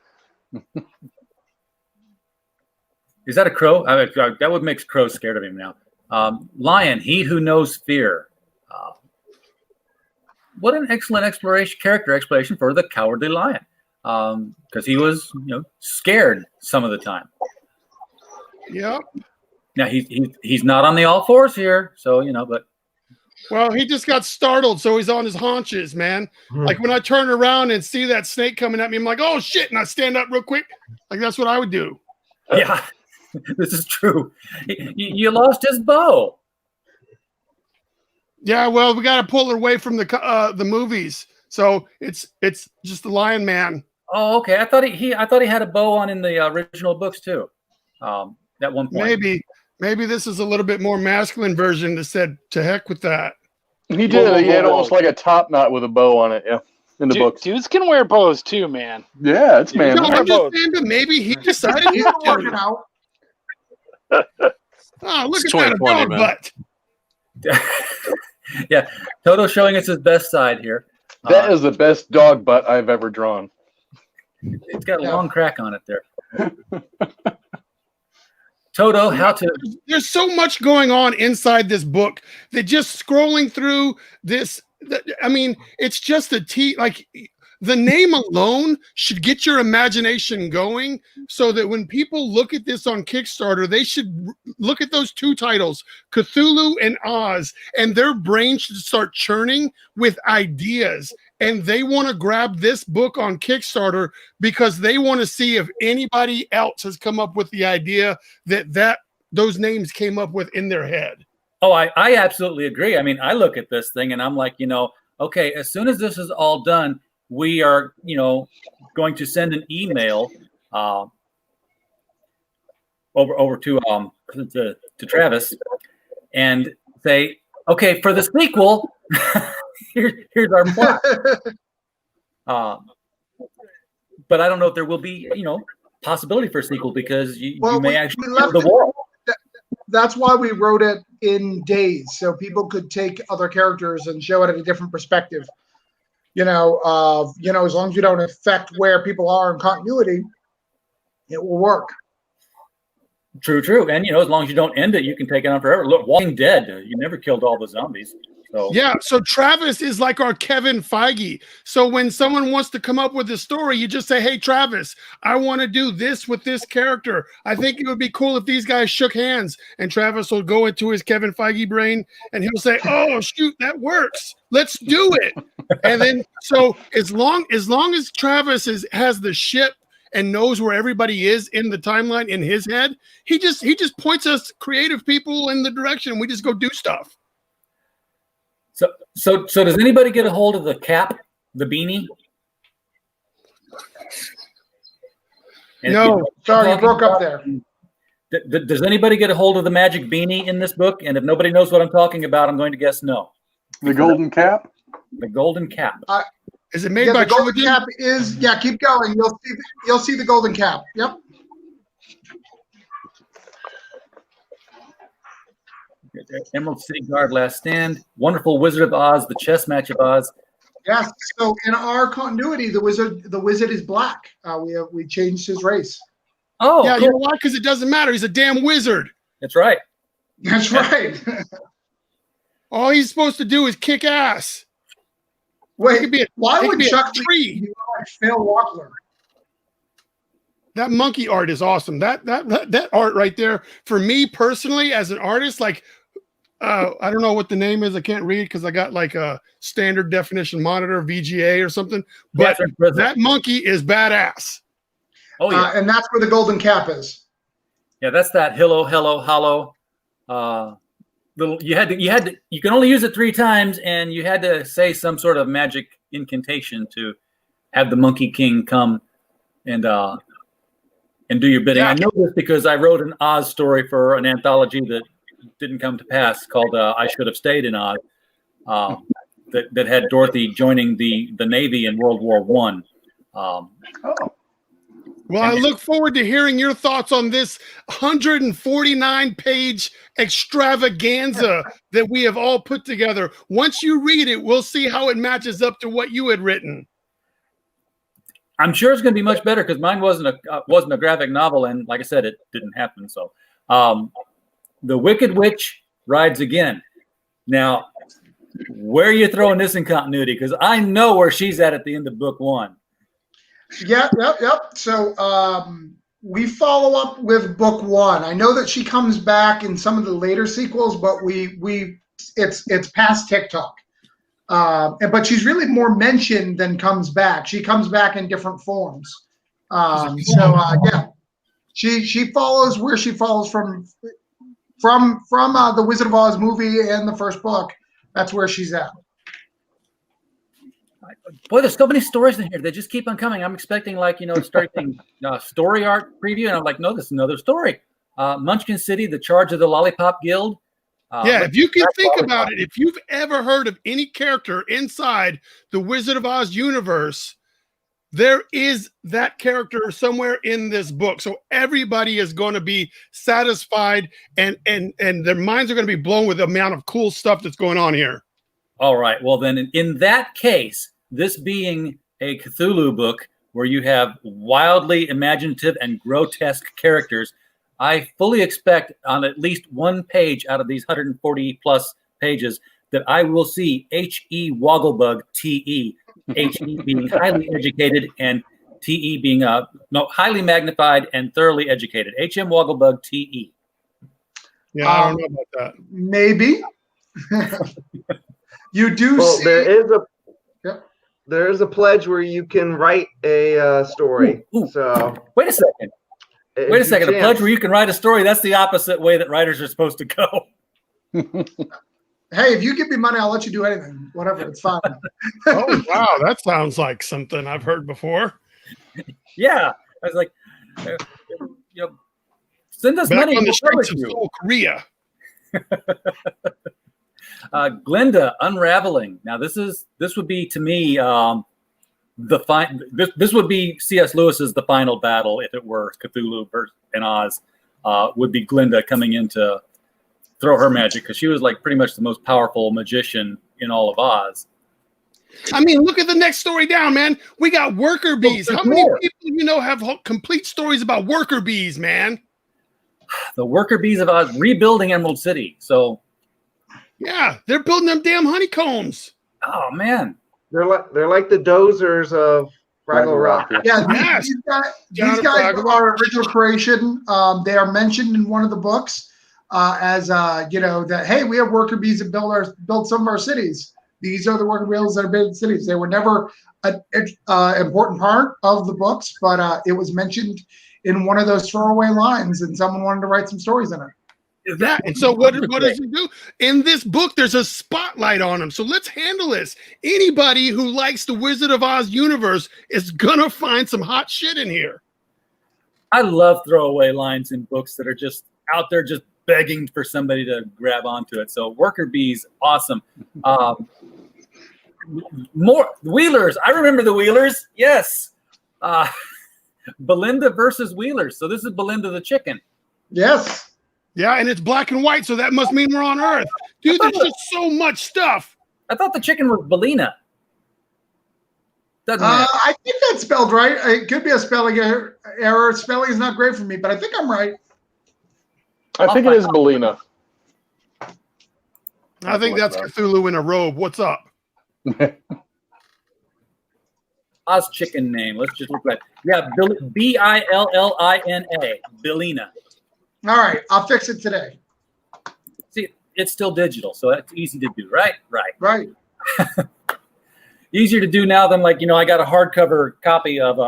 Is that a crow? That would make crows scared of him now. Lion, he who knows fear. What an excellent character explanation for the Cowardly Lion, because he was, scared some of the time. Yep. Now he's not on the all fours here, so but. Well, he just got startled, so he's on his haunches, man. Like when I turn around and see that snake coming at me, I'm like, oh shit, and I stand up real quick. Like that's what I would do. Yeah, this is true. You lost his bow. Yeah, well, we got to pull it away from the movies, so it's just the Lion Man. Oh, okay. I thought he had a bow on in the original books too. At one point, maybe this is a little bit more masculine version that said to heck with that. He did. He had almost like a top knot with a bow on it. Yeah, in the books. Dudes can wear bows too, man. Yeah, it's man. No, I'm just saying that maybe he decided he's working out. Oh, look at that dog butt. Yeah, Toto's showing us his best side here. That is the best dog butt I've ever drawn. It's got a long crack on it there. Toto, There's so much going on inside this book that just scrolling through this. It's just like the name alone should get your imagination going so that when people look at this on Kickstarter, they should look at those two titles, Cthulhu and Oz, and their brains should start churning with ideas. And they want to grab this book on Kickstarter because they want to see if anybody else has come up with the idea that those names came up with in their head. Oh, I absolutely agree. I mean, I look at this thing and I'm like, okay, as soon as this is all done, we are, going to send an email over to Travis and say, okay, for the sequel, here's our plot. But I don't know if there will be, possibility for a sequel because you may actually we left the wall. That's why we wrote it in days, so people could take other characters and show it at a different perspective. As long as you don't affect where people are in continuity, it will work. True. And, as long as you don't end it, you can take it on forever. Look, Walking Dead, you never killed all the zombies. So Yeah, so Travis is like our Kevin Feige. So when someone wants to come up with a story, you just say, hey, Travis, I want to do this with this character. I think it would be cool if these guys shook hands. And Travis will go into his Kevin Feige brain and he'll say, oh, shoot, that works. Let's do it. And then, so as long as Travis has the ship and knows where everybody is in the timeline in his head, he just points us creative people in the direction. We just go do stuff. So does anybody get a hold of the cap, the beanie? No, sorry, you broke up there. Does anybody get a hold of the magic beanie in this book? And if nobody knows what I'm talking about, I'm going to guess no. The golden cap? The golden cap. Is it made by the golden cap is, keep going. You'll see the golden cap. Yep. Emerald City Guard, Last Stand, Wonderful Wizard of Oz, The Chess Match of Oz. Yes. So in our continuity, the wizard is black. We changed his race. Oh, yeah. cool. You know why? Because it doesn't matter. He's a damn wizard. That's right. That's right. All he's supposed to do is kick ass. Wait, why would Chuck Tree be like Phil Wackler? That monkey art is awesome. That art right there, for me personally, as an artist, like I don't know what the name is. I can't read because I got like a standard definition monitor, VGA or something. But that monkey is badass. Oh yeah, and that's where the golden cap is. Yeah, that's that hello, hollow. You can only use it 3 times, and you had to say some sort of magic incantation to have the Monkey King come and do your bidding. Yeah. I know this because I wrote an Oz story for an anthology that didn't come to pass called I Should Have Stayed in Oz, that had Dorothy joining the Navy in World War I. Well, I look forward to hearing your thoughts on this 149-page extravaganza that we have all put together. Once you read it, we'll see how it matches up to what you had written. I'm sure it's going to be much better because mine wasn't a graphic novel, and like I said, it didn't happen. So, The Wicked Witch rides again. Now, where are you throwing this in continuity? Because I know where she's at the end of book 1. Yep. So we follow up with book 1. I know that she comes back in some of the later sequels, but it's past TikTok. But she's really more mentioned than comes back. She comes back in different forms. She follows where she follows from the Wizard of Oz movie and the first book. That's where she's at. Boy, there's so many stories in here. They just keep on coming. I'm expecting starting story art preview, and I'm like, no, this is another story. Munchkin City, The Charge of the Lollipop Guild. If you can think about it, if you've ever heard of any character inside the Wizard of Oz universe, there is that character somewhere in this book. So everybody is going to be satisfied, and their minds are going to be blown with the amount of cool stuff that's going on here. All right. Well, then in that case, this being a Cthulhu book where you have wildly imaginative and grotesque characters, I fully expect on at least one page out of these 140 plus pages that I will see H.E. Wogglebug T.E. H.E. being highly educated and T.E. being highly magnified and thoroughly educated. H.M. Wogglebug T.E. Yeah, I don't know about that. Maybe. You do see. There is a pledge where you can write a story. Ooh. So wait a second. A pledge where you can write a story. That's the opposite way that writers are supposed to go. Hey, if you give me money, I'll let you do anything. Whatever, it's fine. Oh, wow. That sounds like something I've heard before. Yeah. I was like, send us money. On the streets of Seoul, Korea. Glenda, Unraveling. Now, this would be to me this would be C.S. Lewis's The Final Battle if it were Cthulhu and Oz. Would be Glinda coming in to throw her magic, because she was like pretty much the most powerful magician in all of Oz. I mean, look at the next story down, man. We got worker bees. How many people have complete stories about worker bees, man? The worker bees of Oz rebuilding Emerald City. So yeah, they're building them damn honeycombs. Oh man, they're like the dozers of Fraggle Rock. Yeah, these guys are original creation. They are mentioned in one of the books as that hey, we have worker bees that build some of our cities. These are the worker bees that are building cities. They were never an important part of the books, but it was mentioned in one of those throwaway lines, and someone wanted to write some stories in it. And so what does he do? In this book, there's a spotlight on him. So let's handle this. Anybody who likes the Wizard of Oz universe is gonna find some hot shit in here. I love throwaway lines in books that are just out there just begging for somebody to grab onto it. So worker bees, awesome. More Wheelers. I remember the Wheelers. Yes. Belinda versus Wheelers. So this is Belinda the chicken. Yes. Yeah, and it's black and white, so that must mean we're on Earth. Dude, there's just so much stuff. I thought the chicken was Belina. Doesn't matter. I think that's spelled right. It could be a spelling error. Spelling is not great for me, but I think I'm right. I think it is Belina. I think that's Cthulhu in a robe. What's up? Oz chicken name. Let's just look at it. Yeah, Billina. Billina. All right, I'll fix it today. See, it's still digital, so that's easy to do, right? Right. Easier to do now than I got a hardcover copy of.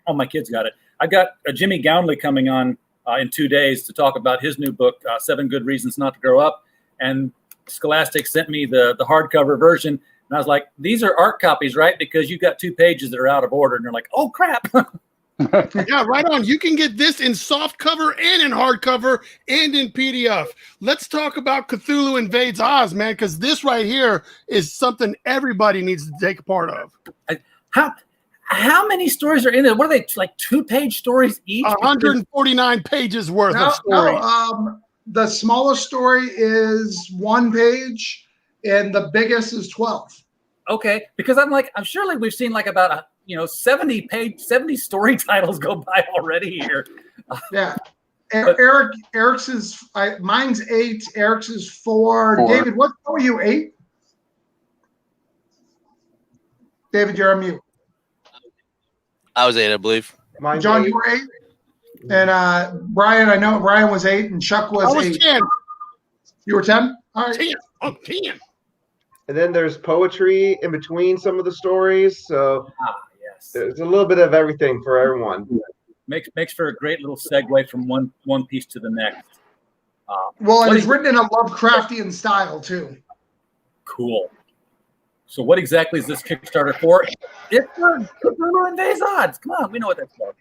My kids got it. I got a Jimmy Gownley coming on in 2 days to talk about his new book, 7 Good Reasons Not to Grow Up, and Scholastic sent me the hardcover version, and I was like, these are art copies, right? Because you've got 2 pages that are out of order, and they're like, oh crap. Yeah, right on. You can get this in soft cover and in hardcover and in PDF. Let's talk about Cthulhu Invades Oz, man, because this right here is something everybody needs to take a part of. How many stories are in there? What are they, like 2-page stories each? 149 pages worth of stories. No, the smallest story is 1 page, and the biggest is 12. Okay, because I'm surely we've seen about 70 story titles go by already here. Yeah. Eric's is mine's 8. Eric's is 4. David, what were you, 8? David, you're on mute. I was 8, I believe. Mine's John, 8. you were 8. And Brian, I know Brian was 8, and Chuck was 8. I was 10. You were 10? All right. 10. Oh, 10. And then there's poetry in between some of the stories, so yes, there's a little bit of everything for everyone. Makes for a great little segue from one piece to the next. Well, and it's written in a Lovecraftian style too. Cool. So what exactly is this Kickstarter for? It's for Cthulhu Invades Oz. Come on, we know what that's for.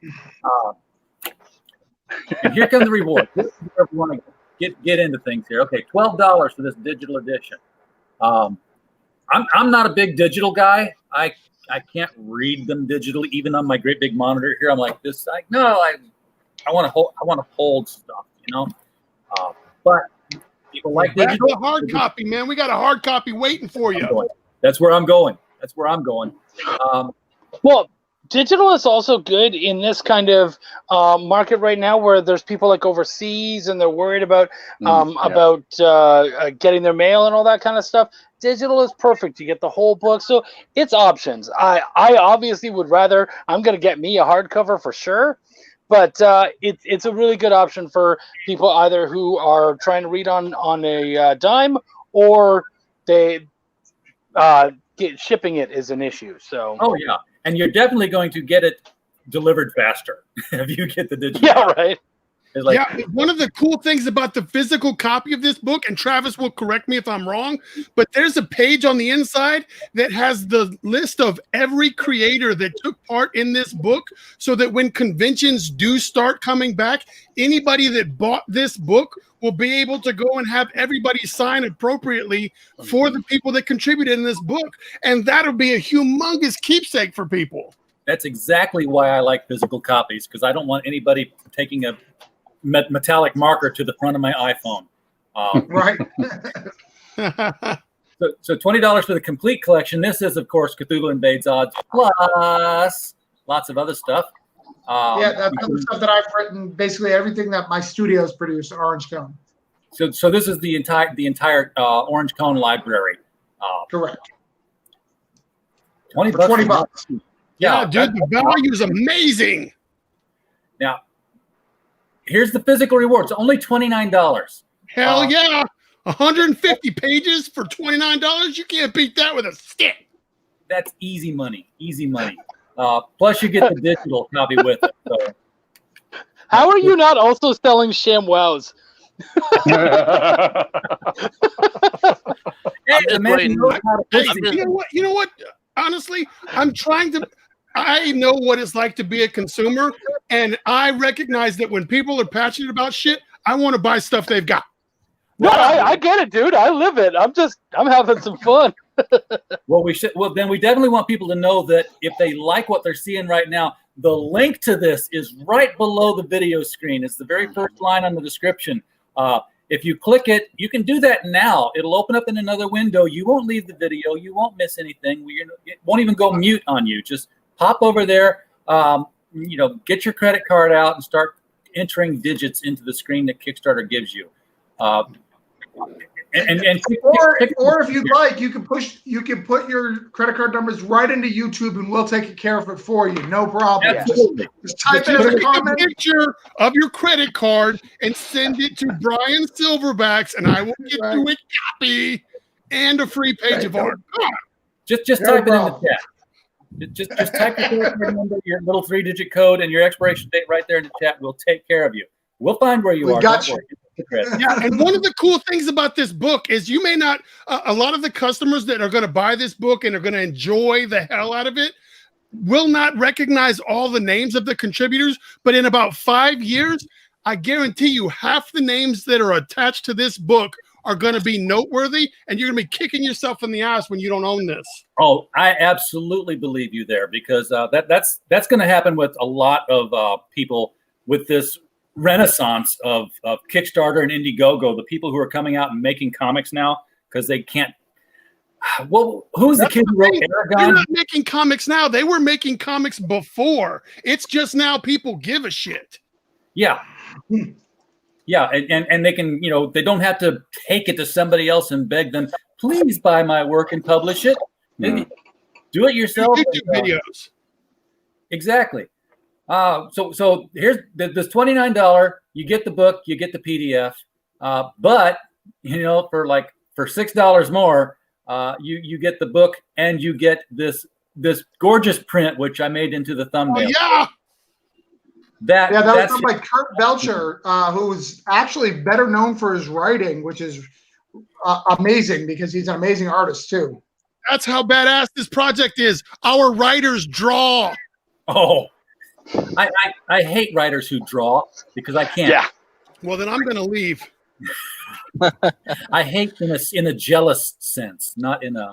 And here comes the reward. This is where we want to get into things here. Okay, $12 for this digital edition. I'm not a big digital guy. I can't read them digitally, even on my great big monitor here. I'm like this. I want to hold stuff, But people like digital. That's a hard copy, man. We got a hard copy waiting for you. That's where I'm going. Well, digital is also good in this kind of market right now, where there's people overseas and they're worried about getting their mail and all that kind of stuff. Digital is perfect. You get the whole book, so it's options. I obviously would rather. I'm going to get me a hardcover for sure, but it's a really good option for people either who are trying to read on a dime, or they shipping it is an issue. So oh yeah. And you're definitely going to get it delivered faster if you get the digital. Yeah, right. It's like, yeah, one of the cool things about the physical copy of this book, and Travis will correct me if I'm wrong, but there's a page on the inside that has the list of every creator that took part in this book, so that when conventions do start coming back, anybody that bought this book will be able to go and have everybody sign appropriately for the people that contributed in this book. And that'll be a humongous keepsake for people. that's exactly why I like physical copies, because I don't want anybody taking a metallic marker to the front of my iPhone. Right. So $20 for the complete collection. This is, of course, Cthulhu Invades Odds plus lots of other stuff. Yeah, that's the stuff that I've written. Basically, everything that my studios produce, Orange Cone. So this is the entire Orange Cone library. Correct. $20. For $20. Yeah, dude, the value is amazing. Now, here's the physical rewards. Only $29. Hell yeah. 150 pages for $29. You can't beat that with a stick. That's easy money. Easy money. Plus, you get the digital copy with it. So. How are you not also selling ShamWows? Hey, the man knows how to fix it. You know what? Honestly, I know what it's like to be a consumer, and I recognize that when people are passionate about shit, I want to buy stuff they've got. No, I get it, dude. I live it. I'm having some fun. Well, then we definitely want people to know that if they like what they're seeing right now, the link to this is right below the video screen. It's the very first line on the description. If you click it, you can do that now. It'll open up in another window. You won't leave the video. You won't miss anything. It won't even go mute on you. Just pop over there, get your credit card out and start entering digits into the screen that Kickstarter gives you. Or if you'd like, you can put your credit card numbers right into YouTube, and we'll take care of it for you. No problem. Just type in a comment. Take a picture of your credit card and send it to Brian Silverbacks, and I will get you a copy and a free page of art. Just type it in the chat. Just type your credit card number, your little 3-digit code, and your expiration date right there in the chat. We'll take care of you. We'll find where you are. Got you. Yeah, and one of the cool things about this book is you may not, a lot of the customers that are going to buy this book and are going to enjoy the hell out of it will not recognize all the names of the contributors, but in about 5 years, I guarantee you half the names that are attached to this book are going to be noteworthy, and you're going to be kicking yourself in the ass when you don't own this. Oh, I absolutely believe you there, because that's going to happen with a lot of people with this renaissance of Kickstarter and Indiegogo, the people who are coming out and making comics now because they can't. Well, who's the kid who wrote Aragon? They're not making comics now. They were making comics before. It's just now people give a shit. Yeah. Yeah, and they can, they don't have to take it to somebody else and beg them, please buy my work and publish it. Do it yourself. YouTube videos. Exactly. So here's this $29. You get the book, you get the PDF, but for $6 more, you get the book and you get this gorgeous print which I made into the thumbnail. Oh, yeah. That was done by Kurt Belcher, who's actually better known for his writing, which is amazing because he's an amazing artist too. That's how badass this project is. Our writers draw. Oh. I hate writers who draw because I can't. Yeah. Well, then I'm going to leave. I hate in a jealous sense, not in a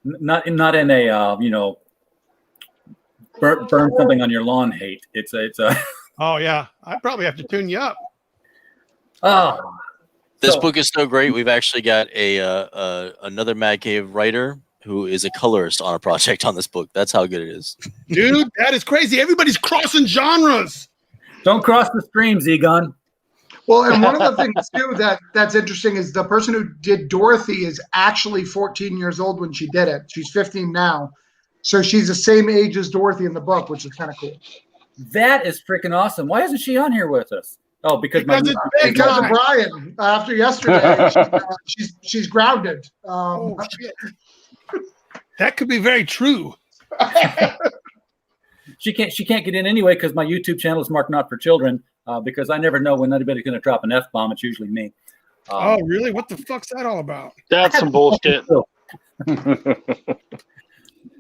not in a burn something on your lawn hate. It's a. Oh yeah, I probably have to tune you up. This book is so great. We've actually got another Mad Cave writer who is a colorist on a project on this book. That's how good it is. Dude, that is crazy. Everybody's crossing genres. Don't cross the streams, Egon. Well, and one of the things too that's interesting is the person who did Dorothy is actually 14 years old when she did it. She's 15 now. So she's the same age as Dorothy in the book, which is kind of cool. That is freaking awesome. Why isn't she on here with us? Oh, because of Brian. After yesterday, she's grounded. Shit. That could be very true. She can't get in anyway because my YouTube channel is marked not for children because I never know when anybody's going to drop an F-bomb. It's usually me. Oh, really? What the fuck's that all about? That's some bullshit.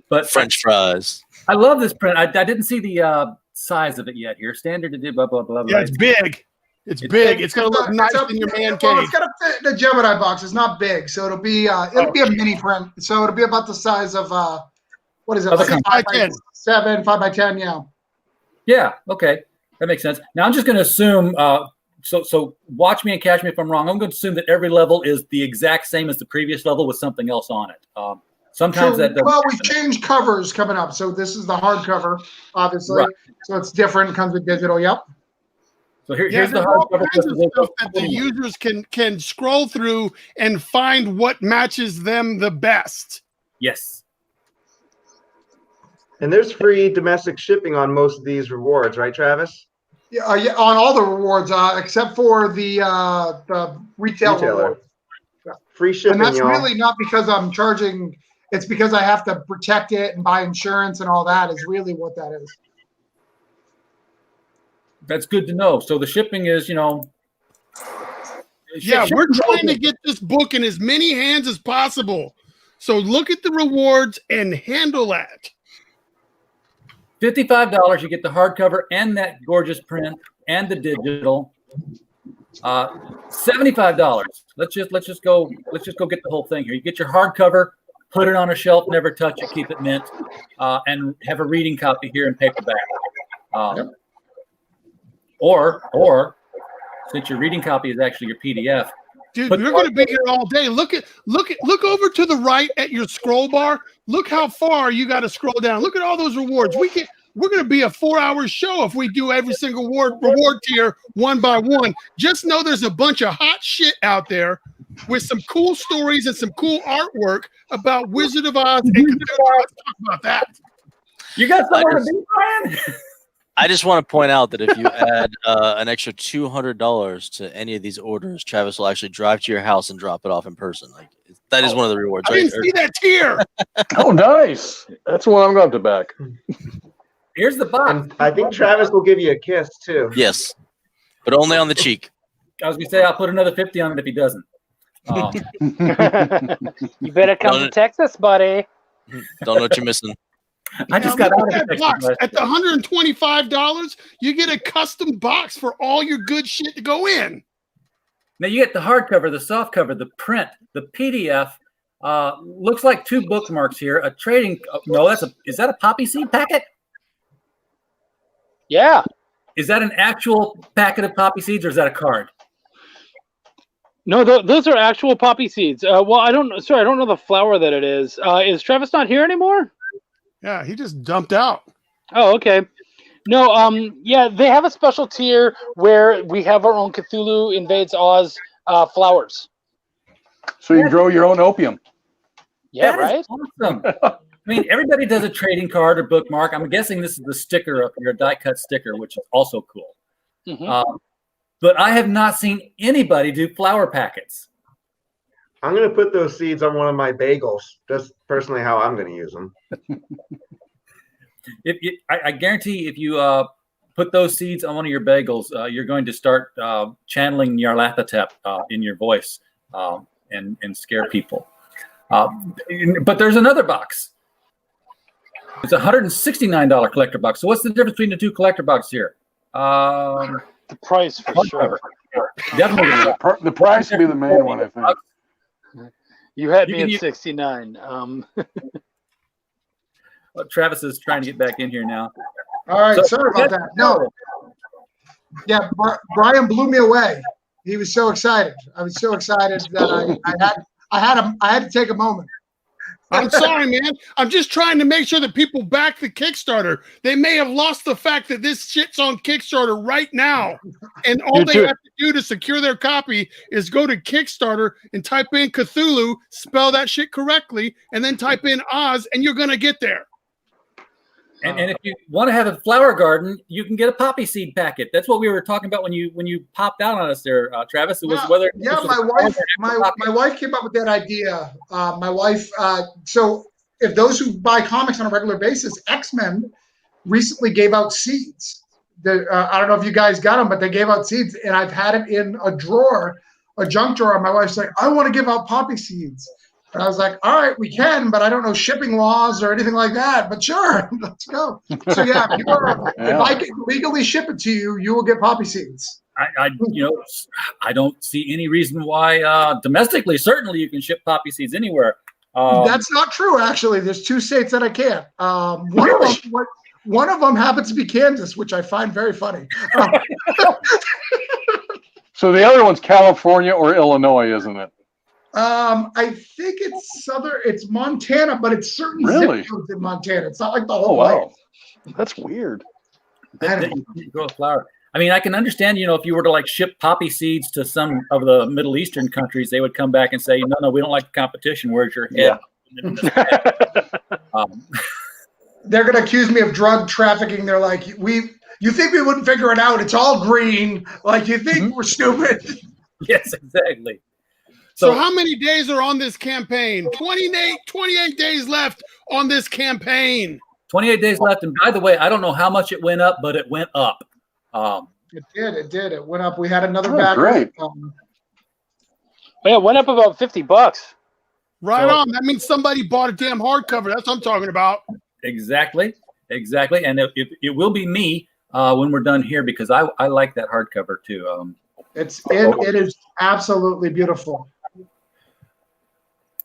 But French fries. I love this print. I didn't see the size of it yet here. Standard to do blah, blah, blah, blah. Yeah, it's big. It's big. It's going to look nice in your man Well, cave. it's got to fit in a Gemini box. It's not big, so it'll be a mini print. So it'll be about the size of what is it? Like 5x10. 7, 5x10. Yeah. Yeah. Okay, that makes sense. Now I'm just going to assume. So watch me and catch me if I'm wrong. I'm going to assume that every level is the exact same as the previous level with something else on it. Sometimes that doesn't. Well, we've changed covers coming up. So this is the hardcover, obviously. Right. So it's different. It comes with digital. Yep. So here's the hardcover stuff that the users can scroll through and find what matches them the best. Yes. And there's free domestic shipping on most of these rewards, right, Travis? Yeah, on all the rewards, except for the retail reward. Free shipping, and that's y'all. really not because I'm charging. It's because I have to protect it and buy insurance and all that is really what that is. That's good to know. So the shipping is, Yeah, we're trying to get this book in as many hands as possible. So look at the rewards and handle that. $55, you get the hardcover and that gorgeous print and the digital. $75. Let's just go get the whole thing here. You get your hardcover, put it on a shelf, never touch it, keep it mint, and have a reading copy here in paperback. Or since your reading copy is actually your PDF. Dude, you're going to be here all day. Look over to the right at your scroll bar. Look how far you got to scroll down. Look at all those rewards. We're going to be a 4-hour show if we do every single reward tier one by one. Just know there's a bunch of hot shit out there with some cool stories and some cool artwork about Wizard of Oz. And let's talk about that. You got somewhere to be, Brian? I just want to point out that if you add an extra $200 to any of these orders, Travis will actually drive to your house and drop it off in person. Like that is one of the rewards. I didn't see that tier. Oh, nice. That's the one I'm going to back. Here's the box. And I think Travis will give you a kiss too. Yes, but only on the cheek. I was going to say I'll put another 50 on it if he doesn't. You better come to Texas, buddy. Don't know what you're missing. I just got out of that box. At the $125, you get a custom box for all your good shit to go in. Now you get the hardcover, the soft cover, the print, the PDF. Looks like 2 bookmarks here. A trading. No, is that a poppy seed packet? Yeah. Is that an actual packet of poppy seeds or is that a card? No, those are actual poppy seeds. Well, I don't know the flower that it is. Is Travis not here anymore? Yeah, he just dumped out. Oh, okay. No, yeah, they have a special tier where we have our own Cthulhu Invades Oz flowers. So you grow your own opium. Yeah, That right? is awesome. I mean, everybody does a trading card or bookmark. I'm guessing this is the sticker up here, a die-cut sticker, which is also cool. Mm-hmm. But I have not seen anybody do flower packets. I'm going to put those seeds on one of my bagels. That's personally how I'm going to use them. I guarantee if you put those seeds on one of your bagels, you're going to start channeling Nyarlathotep in your voice and scare people. But there's another box. It's a $169 collector box. So what's the difference between the 2 collector boxes here? The price for sure. Definitely. The price would be the main one, I think. You had me at 69. Travis is trying to get back in here now. All right, sorry about that. No. Yeah, Brian blew me away. He was so excited. I was so excited that I had to take a moment. I'm sorry, man. I'm just trying to make sure that people back the Kickstarter. They may have lost the fact that this shit's on Kickstarter right now. And all they have to do to secure their copy is go to Kickstarter and type in Cthulhu, spell that shit correctly, and then type in Oz, and you're going to get there. And if you want to have a flower garden, you can get a poppy seed packet. That's what we were talking about when you popped out on us there, Travis. It was whether my wife came up with that idea. My wife. So if those who buy comics on a regular basis, X-Men recently gave out seeds. I don't know if you guys got them, but they gave out seeds, and I've had it in a drawer, a junk drawer. My wife's like, I want to give out poppy seeds. And I was like, all right, we can, but I don't know shipping laws or anything like that. But sure, let's go. So yeah, if I can legally ship it to you, you will get poppy seeds. I don't see any reason why domestically. Certainly, you can ship poppy seeds anywhere. That's not true. Actually, there's 2 states that I can't. One of them happens to be Kansas, which I find very funny. So the other one's California or Illinois, isn't it? I think it's Montana, but it's certain Really? zip codes in Montana. It's not like the whole wow. way. That's weird. Grow a flower. I mean, I can understand, if you were to like ship poppy seeds to some of the Middle Eastern countries, they would come back and say, no, we don't like the competition. Where's your head? Yeah. They're going to accuse me of drug trafficking. They're like, you think we wouldn't figure it out? It's all green. Like, you think we're stupid? Yes, exactly. So how many days are on this campaign? 28 days left on this campaign. 28 days left. And by the way, I don't know how much it went up, but it went up. It did. It went up. We had another backer. Great. It went up about $50. Right on. That means somebody bought a damn hardcover. That's what I'm talking about. Exactly. And it will be me when we're done here, because I like that hardcover too. It is absolutely beautiful.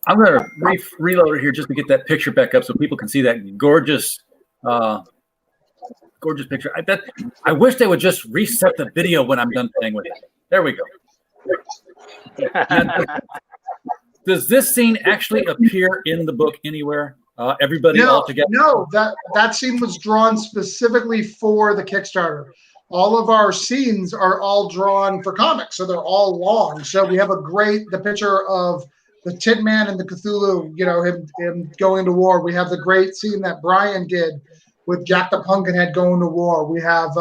I'm going to reload it here just to get that picture back up so people can see that gorgeous picture. I wish they would just reset the video when I'm done playing with it. There we go. Does this scene actually appear in the book anywhere? Everybody all together? No, that scene was drawn specifically for the Kickstarter. All of our scenes are all drawn for comics, so they're all long. So we have the picture of the Tin Man and the Cthulhu, him going to war. We have the great scene that Brian did with Jack the Pumpkinhead going to war. We have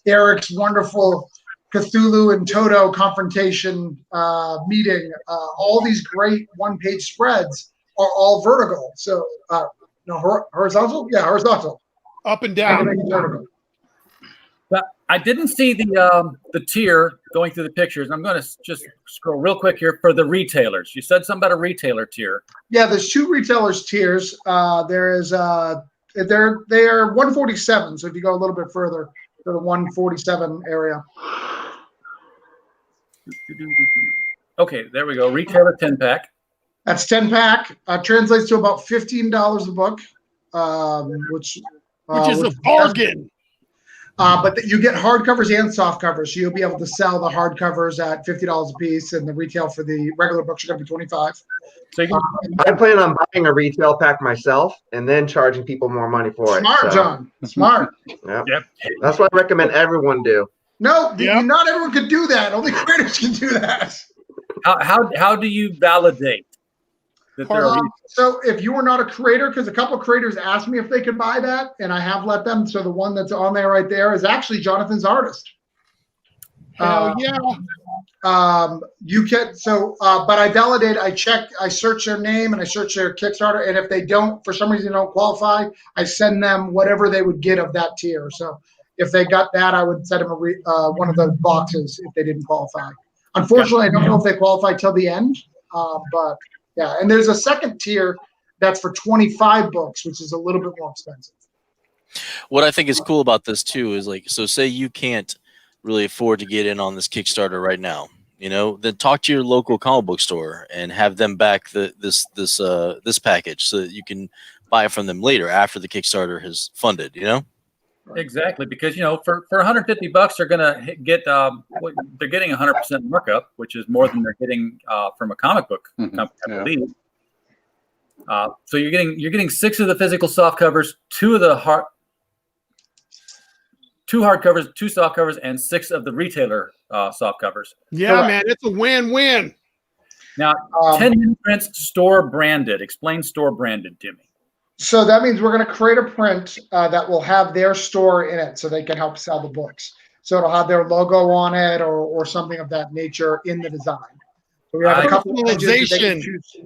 Eric's wonderful Cthulhu and Toto confrontation meeting. All these great one-page spreads are all vertical. So, horizontal? Yeah, horizontal. Up and down. Vertical. But I didn't see the tier going through the pictures. I'm going to just scroll real quick here for the retailers. You said something about a retailer tier. Yeah, there's 2 retailers tiers. They are 147. So if you go a little bit further to the 147 area. Okay, there we go. Retailer 10-pack. That's 10-pack. Translates to about $15 a book, which is a bargain. But you get hardcovers and soft covers. So you'll be able to sell the hardcovers at $50 a piece, and the retail for the regular books are going to be $25. So I plan on buying a retail pack myself and then charging people more money for Smart, it. John. Smart. Yep. That's what I recommend everyone do. No, not everyone could do that. Only creators can do that. How do you validate that so if you are not a creator, because a couple of creators asked me if they could buy that, and I have let them. So the one that's on there right there is actually Jonathan's artist. You can but I validate. I search their name and I search their Kickstarter, and if they don't, for some reason, don't qualify, I send them whatever they would get of that tier. So if they got that, I would send them one of the boxes if they didn't qualify. Unfortunately, I don't know if they qualify till the end, but yeah. And there's a second tier that's for 25 books, which is a little bit more expensive. What I think is cool about this too is so say you can't really afford to get in on this Kickstarter right now, then talk to your local comic book store and have them back this package so that you can buy it from them later after the Kickstarter has funded, Exactly, because for $150 they're gonna get they're getting 100% markup, which is more than they're getting from a comic book company, I believe. So you're getting 6 of the physical soft covers, 2 of the two hardcovers, 2 soft covers, and 6 of the retailer soft covers. Yeah, man, it's a win-win. Now, 10 prints store branded. Explain store branded to me. So that means we're going to create a print that will have their store in it so they can help sell the books. So it'll have their logo on it or something of that nature in the design. So we have a couple of images that they can choose.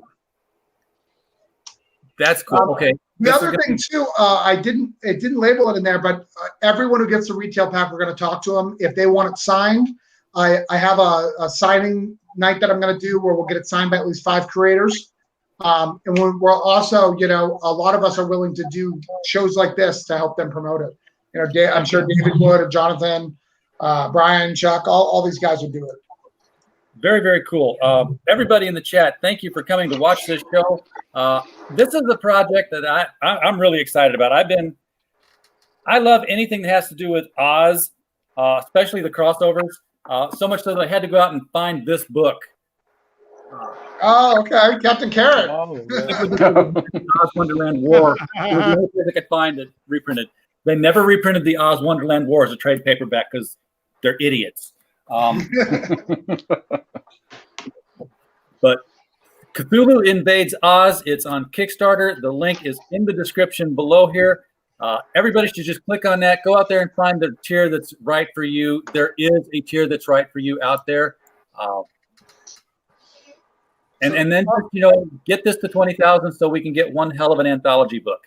That's cool. Okay. The other thing too, it didn't label it in there, but everyone who gets the retail pack, we're going to talk to them if they want it signed. I have a signing night that I'm going to do where we'll get it signed by at least 5 creators. And we're also, a lot of us are willing to do shows like this to help them promote it. I'm sure David would, or Jonathan, Brian, Chuck, all these guys would do it. Very, very cool. Everybody in the chat, thank you for coming to watch this show. This is a project that I'm really excited about. I love anything that has to do with Oz, especially the crossovers. So much so that I had to go out and find this book. Oh, okay, Captain Carrot. Oz Wonderland War. It was the only place I could find it reprinted. They never reprinted the Oz Wonderland War as a trade paperback because they're idiots. But Cthulhu Invades Oz. It's on Kickstarter. The link is in the description below here. Everybody should just click on that. Go out there and find the tier that's right for you. There is a tier that's right for you out there. And then get this to 20,000 so we can get one hell of an anthology book.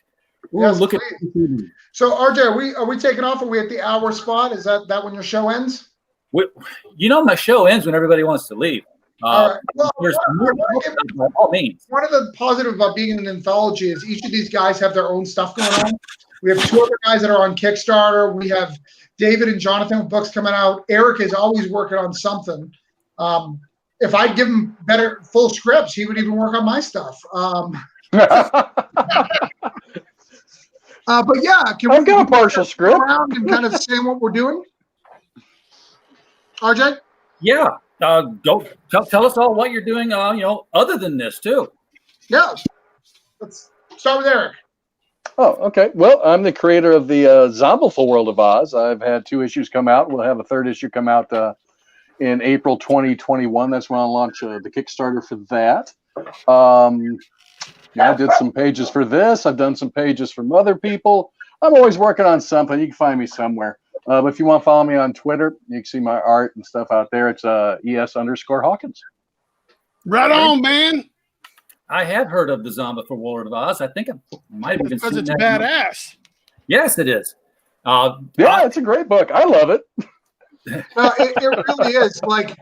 Ooh, yes, look please. At. So RJ, are we taking off? Are we at the hour spot? Is that when your show ends? My show ends when everybody wants to leave. All right. Well, by all means. One of the positives about being in an anthology is each of these guys have their own stuff going on. We have 2 other guys that are on Kickstarter. We have David and Jonathan with books coming out. Eric is always working on something. If I give him better full scripts, he would even work on my stuff. But yeah, I've got a partial script around and kind of say what we're doing. RJ? Yeah. Go tell us all what you're doing, other than this too. Yeah. Let's start with Eric. Oh, okay. Well, I'm the creator of the Zombieful World of Oz. I've had 2 issues come out. We'll have a 3rd issue come out in April 2021. That's when I'll launch the Kickstarter for that. I did some pages for this. I've done some pages from other people. I'm always working on something. You can find me somewhere. But if you want to follow me on Twitter, you can see my art and stuff out there. It's ES_Hawkins. Right on, man. I have heard of the Zombieful World of Oz. I think I might have even seen because it's that. badass. Yes, it is. It's a great book. I love it. It really is. Like,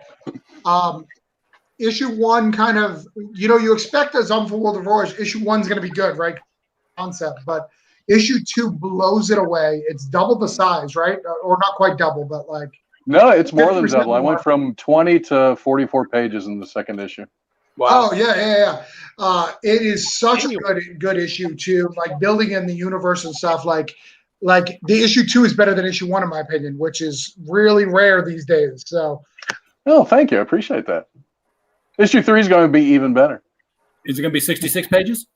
issue 1 kind of, you expect a Zombieful World of Oz. Issue 1's going to be good, right? Concept, but issue 2 blows it away. It's double the size, right? Or not quite double, but like. No, it's more than double. I went from 20 to 44 pages in the 2nd issue. Wow. Oh yeah. It is such a good issue too. Like building in the universe and stuff. Like the issue 2 is better than issue 1 in my opinion, which is really rare these days. So. Oh, thank you. I appreciate that. Issue 3 is going to be even better. Is it going to be 66 pages?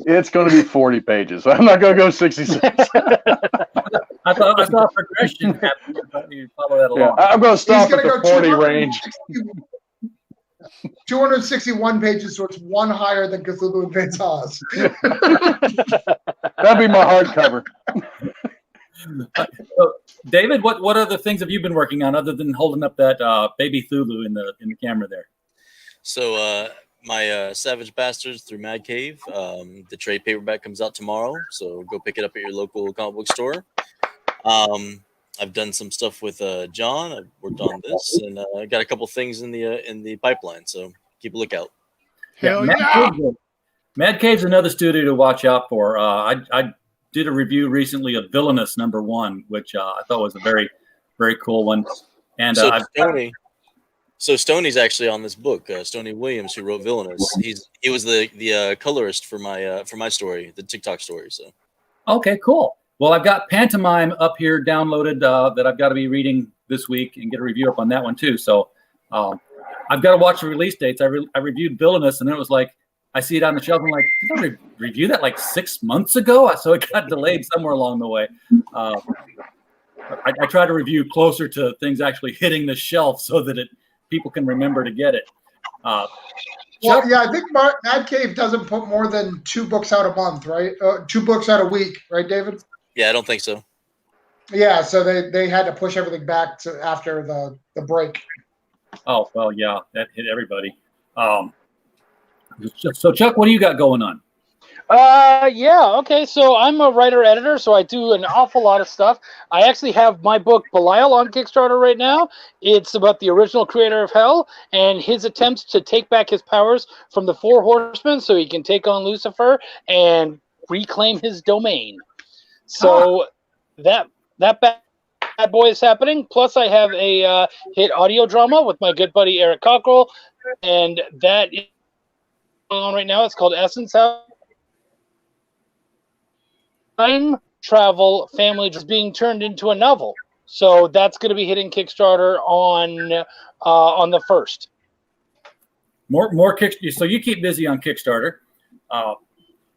It's going to be 40 pages. I'm not going to go 66. I saw a progression happening. You follow that along. Yeah, I'm going to stop at the 40 range. 261 pages, so it's 1 higher than Cthulhu Invades Oz. That'd be my hardcover. So, David, what other things have you been working on other than holding up that baby Thulu in the camera there? So my Savage Bastards through Mad Cave, the trade paperback comes out tomorrow, so go pick it up at your local comic book store. I've done some stuff with John. I've worked on this, and I got a couple things in the pipeline. So keep a lookout. Hell yeah! Mad Cave's another studio to watch out for. I did a review recently of Villainous #1, which I thought was a very, very cool one. And so Stoney's actually on this book. Stoney Williams, who wrote Villainous, he was the colorist for my story, the TikTok story. So okay, cool. Well, I've got Pantomime up here downloaded that I've got to be reading this week and get a review up on that one too. So I've got to watch the release dates. I reviewed Villainous, and then it was like, I see it on the shelf. I'm like, did I review that like 6 months ago? So it got delayed somewhere along the way. I try to review closer to things actually hitting the shelf so that people can remember to get it. Well, yeah, I think Mad Cave doesn't put more than 2 books out a month, right? 2 books out a week, right, David? Yeah, I don't think so. Yeah, so they had to push everything back to after the break. Oh, well, yeah, that hit everybody. So, Chuck, what do you got going on? Yeah, okay. So I'm a writer editor, so I do an awful lot of stuff. I actually have my book Belial on Kickstarter right now. It's about the original creator of Hell and his attempts to take back his powers from the Four Horsemen so he can take on Lucifer and reclaim his domain. So that bad boy is happening. Plus, I have a hit audio drama with my good buddy Eric Cockrell, and that is going on right now. It's called Essence House. Time travel family is being turned into a novel, so that's going to be hitting Kickstarter on the 1st. More Kickstarter. So you keep busy on Kickstarter.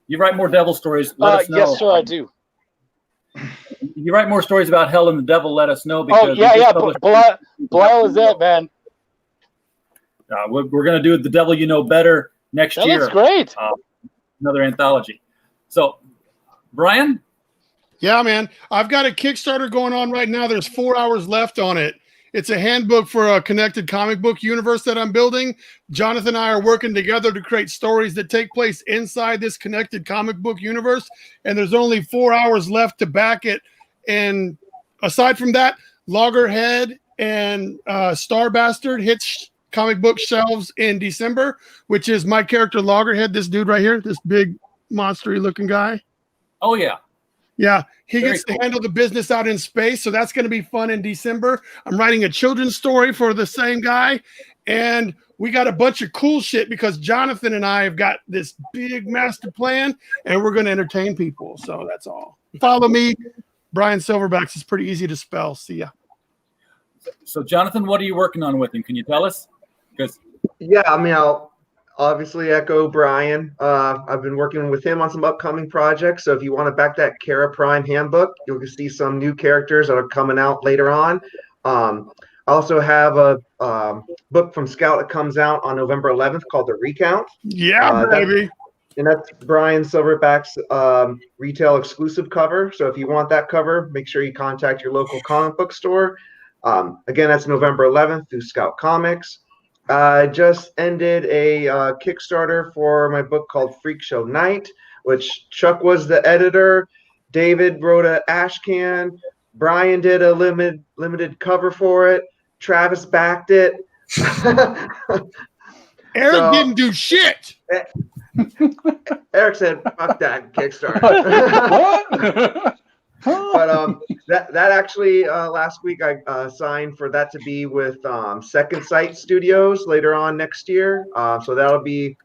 You write more devil stories. Let us know. Yes, sir, I do. You write more stories about hell and the devil. Let us know. Because Belial is it, man. We're going to do The Devil You Know Better next year. That's great. Another anthology. So, Brian? Yeah, man. I've got a Kickstarter going on right now. There's 4 hours left on it. It's a handbook for a connected comic book universe that I'm building. Jonathan and I are working together to create stories that take place inside this connected comic book universe. And there's only 4 hours left to back it. And aside from that, Loggerhead and Star Bastard hits comic book shelves in December, which is my character Loggerhead, this dude right here, this big monstery looking guy. Oh, yeah. Yeah, he Very gets cool. to handle the business out in space, so that's going to be fun in December. I'm writing a children's story for the same guy, and we got a bunch of cool shit because Jonathan and I have got this big master plan, and we're going to entertain people, so that's all. Follow me, Brian Silverbacks. It's pretty easy to spell. See ya. So, Jonathan, what are you working on with him? Can you tell us? Yeah, I mean, I'll obviously echo Brian. I've been working with him on some upcoming projects. So if you want to back that Kara Prime handbook, you'll see some new characters that are coming out later on. I also have a book from Scout that comes out on November 11th called The Recount. Yeah, baby. That's Brian Silverback's retail exclusive cover. So if you want that cover, make sure you contact your local comic book store. Again, that's November 11th through Scout Comics. I just ended a Kickstarter for my book called Freak Show Night, which Chuck was the editor. David wrote a ash can. Brian did a limited cover for it. Travis backed it. Eric didn't do shit. Eric said, "Fuck that Kickstarter." But that actually last week I signed for that to be with Second Sight Studios later on next year. So that'll be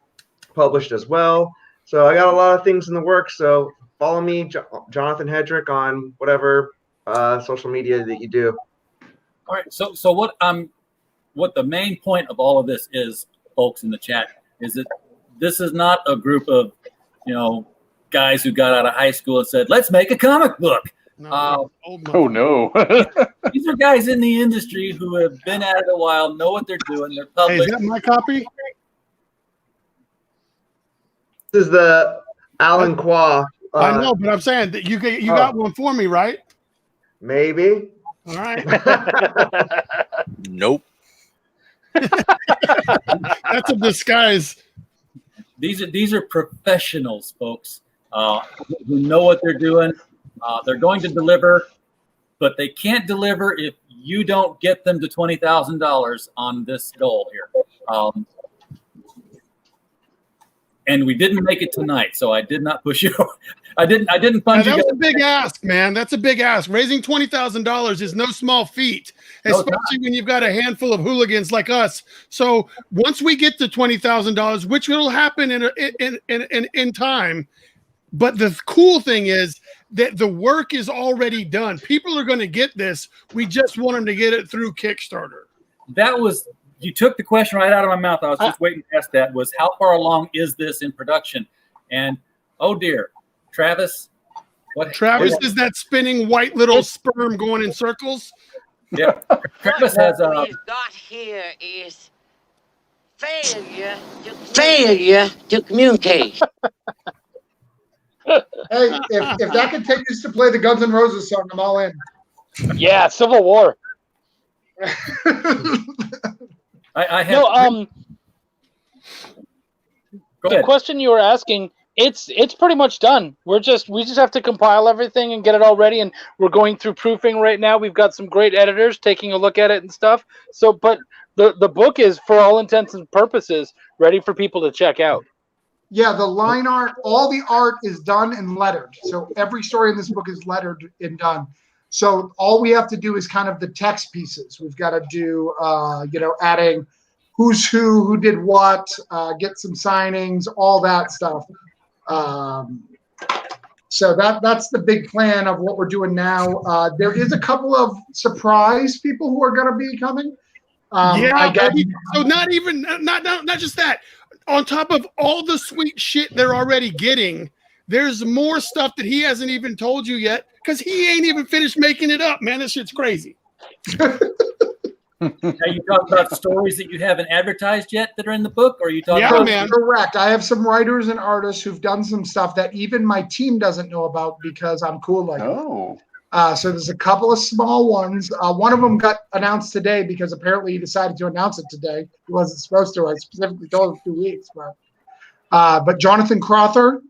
published as well. So I got a lot of things in the works. So follow me, Jonathan Hedrick, on whatever social media that you do. All right. So what the main point of all of this is, folks in the chat, is that this is not a group of, guys who got out of high school and said, let's make a comic book. Oh, no. These are guys in the industry who have been at it a while, know what they're doing. They're public. Hey, is that my copy? This is the Alan Qua. I know, but I'm saying that you got one for me, right? Maybe. All right. Nope. That's a disguise. These are professionals, folks, who know what they're doing. They're going to deliver, but they can't deliver if you don't get them to $20,000 on this goal here. And we didn't make it tonight, so I did not push you. I didn't fund you. That was a big ask, man. That's a big ask. Raising $20,000 is no small feat, especially when you've got a handful of hooligans like us. So once we get to $20,000, which will happen in time, but the cool thing is that the work is already done. People are going to get this. We just want them to get it through Kickstarter. You took the question right out of my mouth. I was just waiting to ask that, was how far along is this in production? And oh dear, Travis. Travis is that spinning white little sperm going in circles? Yeah. Travis has what we've got here is failure to communicate. Hey, if that continues to play the Guns N' Roses song, I'm all in. Yeah, Civil War. I have no, the question you were asking it's pretty much done. We just have to compile everything and get it all ready, and we're going through proofing right now. We've got some great editors taking a look at it and stuff. So, but the book is, for all intents and purposes, ready for people to check out. Yeah, the line art, all the art is done and lettered. So every story in this book is lettered and done. So all we have to do is kind of the text pieces. We've got to do, adding who's who did what, get some signings, all that stuff. So that's the big plan of what we're doing now. There is a couple of surprise people who are going to be coming. So not just that. On top of all the sweet shit they're already getting, there's more stuff that he hasn't even told you yet because he ain't even finished making it up, man. This shit's crazy. Are you talking about stories that you haven't advertised yet that are in the book, or are you talking about? Man. Correct. I have some writers and artists who've done some stuff that even my team doesn't know about because I'm cool like that. So there's a couple of small ones. One of them got announced today because apparently he decided to announce it today. He wasn't supposed to. I specifically told him 2 weeks. But Jonathan Crother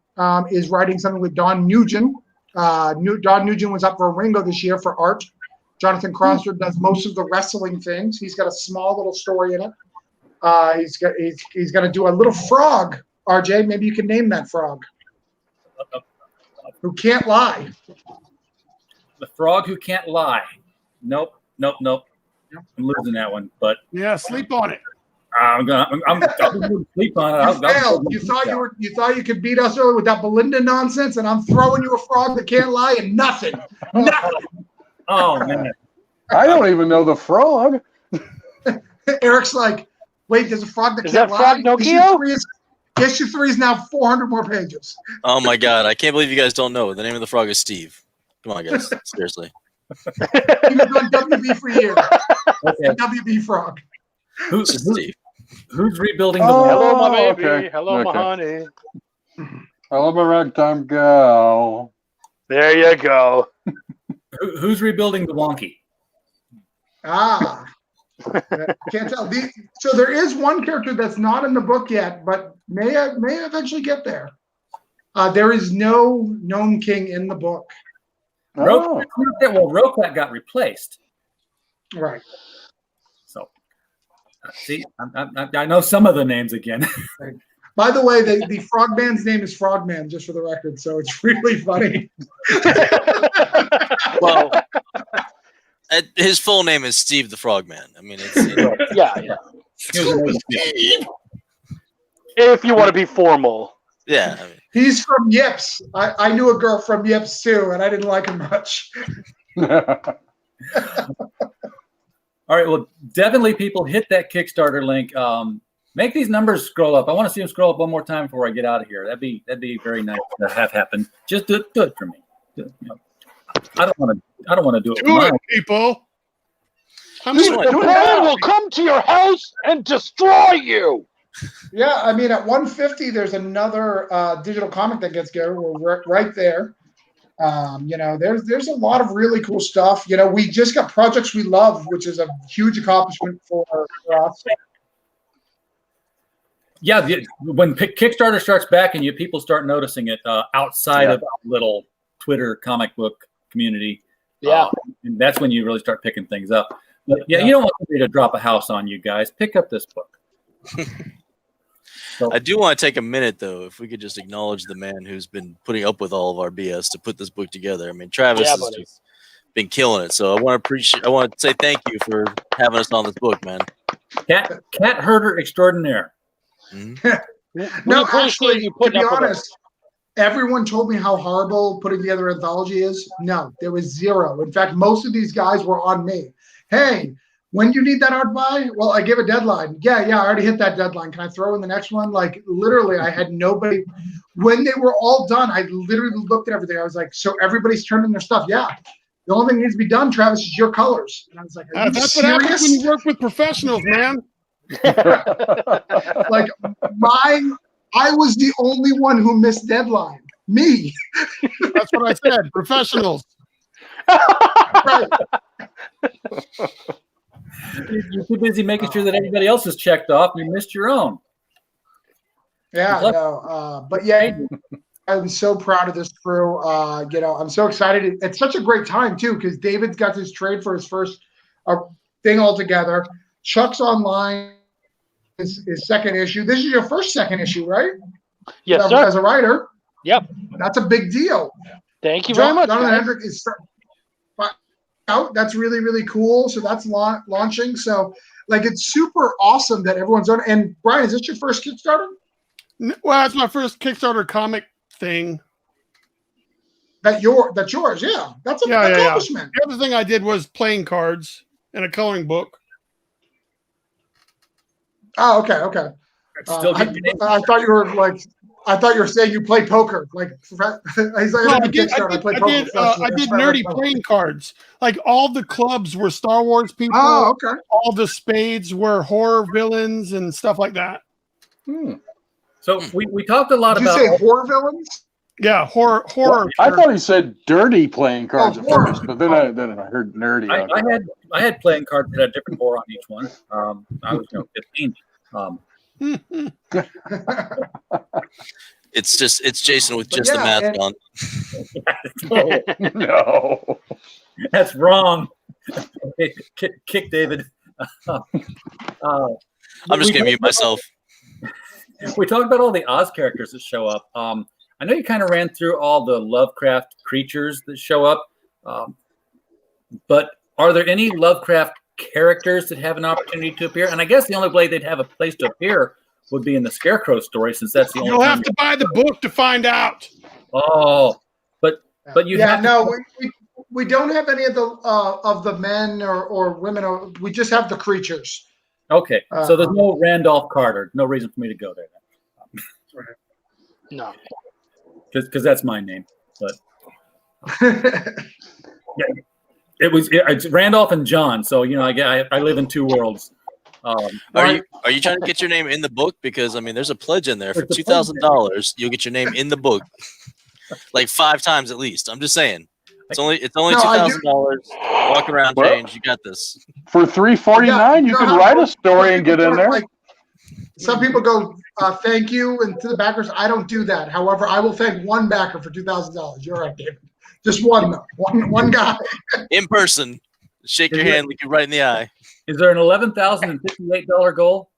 is writing something with Don Nugent. Don Nugent was up for a Ringo this year for art. Jonathan Crother does most of the wrestling things. He's got a small little story in it. He's going to do a little frog. RJ, maybe you can name that frog. Who can't lie. The frog who can't lie. Nope. I'm losing that one, but yeah, sleep on it. I'm gonna sleep on it. You thought you could beat us earlier with that Belinda nonsense, and I'm throwing you a frog that can't lie and nothing. Oh man, I don't even know the frog. Eric's like, wait, there's a frog that Is can't that frog lie. Nokia? Issue 3 is now 400 more pages. Oh my god, I can't believe you guys don't know. The name of the frog is Steve. Come on, guys. Seriously. He was on WB for years. Okay. WB frog. Who's rebuilding the Hello, my baby. Okay. Hello, my honey. Hello, my ragtime gal. There you go. Who's rebuilding the wonky? Can't tell. So there is one character that's not in the book yet, but may eventually get there. There is no Gnome King in the book. Roquat got replaced. Right. So, see, I know some of the names again. By the way, the Frogman's name is Frogman, just for the record, so it's really funny. Well, his full name is Steve the Frogman. I mean, it's yeah. Steve. If you want to be formal. Yeah. I mean. He's from Yips. I knew a girl from Yips too, and I didn't like him much. All right. Well, definitely, people hit that Kickstarter link. Make these numbers scroll up. I want to see them scroll up one more time before I get out of here. That'd be very nice to have happen. Just do it for me. I don't want to do it. Do it, people. The plan will come to your house and destroy you. Yeah, I mean, at 150, there's another digital comic that gets going. We're right there. There's a lot of really cool stuff. We just got Projects We Love, which is a huge accomplishment for us. Yeah, when Kickstarter starts back and people start noticing it outside of a little Twitter comic book community, and that's when you really start picking things up. But you don't want somebody to drop a house on you guys. Pick up this book. I do want to take a minute, though, if we could just acknowledge the man who's been putting up with all of our BS to put this book together. I mean, Travis has just been killing it. So I want to say thank you for having us on this book, man. Cat herder extraordinaire. Mm-hmm. No, actually, to be honest, everyone told me how horrible putting together an anthology is. No, there was zero. In fact, most of these guys were on me. Hey, when do you need that art by? Well, I give a deadline. Yeah, I already hit that deadline. Can I throw in the next one? Like, literally, I had nobody. When they were all done, I literally looked at everything. I was like, so everybody's turning their stuff. Yeah. The only thing that needs to be done, Travis, is your colors. And I was like, are you that's serious? what happens when you work with professionals, man. Like, I was the only one who missed deadline. Me. That's what I said. Professionals. Right. You're too busy making sure that everybody else is checked off. You missed your own. Yeah, no, but yeah, I'm so proud of this crew. I'm so excited. It's such a great time too because David's got this trade for his first thing altogether. Chuck's online is second issue. This is your first second issue, right? Yes, sir. As a writer. Yep. That's a big deal. Thank you very much. Jonathan Hendrick is out. That's really, really cool. So that's launching. So it's super awesome that everyone's on. And Brian, is this your first Kickstarter? Well, it's my first Kickstarter comic thing. That's yours. Yeah. That's an accomplishment. The other thing I did was playing cards and a coloring book. Oh, okay. I thought you were saying you play poker. I did nerdy playing cards. Like all the clubs were Star Wars people. Oh, okay. All the spades were horror villains and stuff like that. So we talked a lot about. Did you say horror villains? Yeah, horror. Well, I thought he said dirty playing cards at first, but then I heard nerdy. I had playing cards that had different horror on each one. I was 15. It's Jason with just the mask on. No, that's wrong. Kick David. I'm just gonna mute myself. We talked about all the Oz characters that show up. I know you kind of ran through all the Lovecraft creatures that show up, but are there any Lovecraft characters that have an opportunity to appear? And I guess the only way they'd have a place to appear would be in the Scarecrow story, since that's the only. You'll have to buy the book to find out. Oh, but you have we don't have any of the men or women. We just have the creatures. Okay, so there's no Randolph Carter. No reason for me to go there. No, because that's my name. But it's Randolph and John. So I live in two worlds. Are you trying to get your name in the book? Because there's a pledge in there for $2,000. You'll get your name in the book, like 5 times at least. I'm just saying. It's only $2,000. Walk around, change. You got this. For $349, you can write a story and get in there. Some people go, thank you, and to the backers. I don't do that. However, I will thank one backer for $2,000. You're right, David. Just one, though. One guy. In person. Shake your hand, look you right in the eye. Is there an $11,058 goal?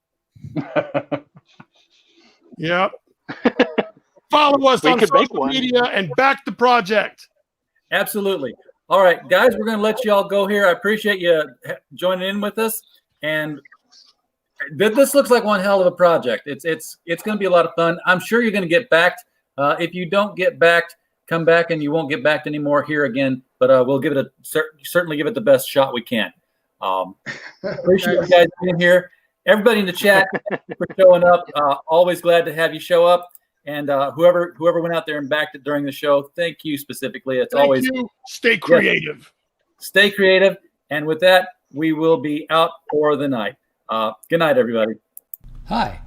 Yep. Follow us on social media and back the project. Absolutely. All right, guys, we're going to let you all go here. I appreciate you joining in with us. And this looks like one hell of a project. It's going to be a lot of fun. I'm sure you're going to get backed. If you don't get backed, come back and you won't get backed anymore here again. But we'll give it certainly give it the best shot we can. Appreciate you guys being here. Everybody in the chat for showing up. Always glad to have you show up. And whoever went out there and backed it during the show, thank you specifically. Thank you. Stay creative. Yes, stay creative. And with that, we will be out for the night. Good night, everybody. Hi.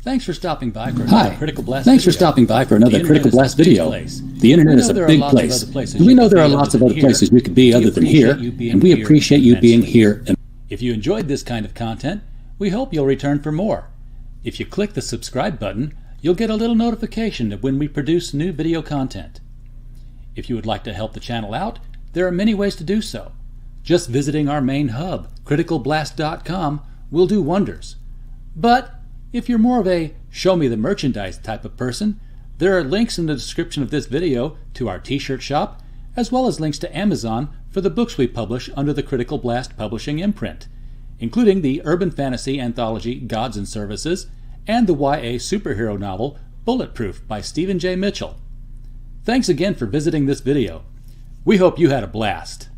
Thanks for stopping by for another Critical Blast video. Critical Blast video. The internet is a big place. And we know there are lots of other places you could be other than here, and we appreciate you being here. If you enjoyed this kind of content, we hope you'll return for more. If you click the subscribe button, you'll get a little notification of when we produce new video content. If you would like to help the channel out, there are many ways to do so. Just visiting our main hub, criticalblast.com, will do wonders. But if you're more of a show me the merchandise type of person, there are links in the description of this video to our t-shirt shop, as well as links to Amazon for the books we publish under the Critical Blast Publishing imprint, including the urban fantasy anthology Gods and Services and the YA superhero novel Bulletproof by Stephen J. Mitchell. Thanks again for visiting this video. We hope you had a blast.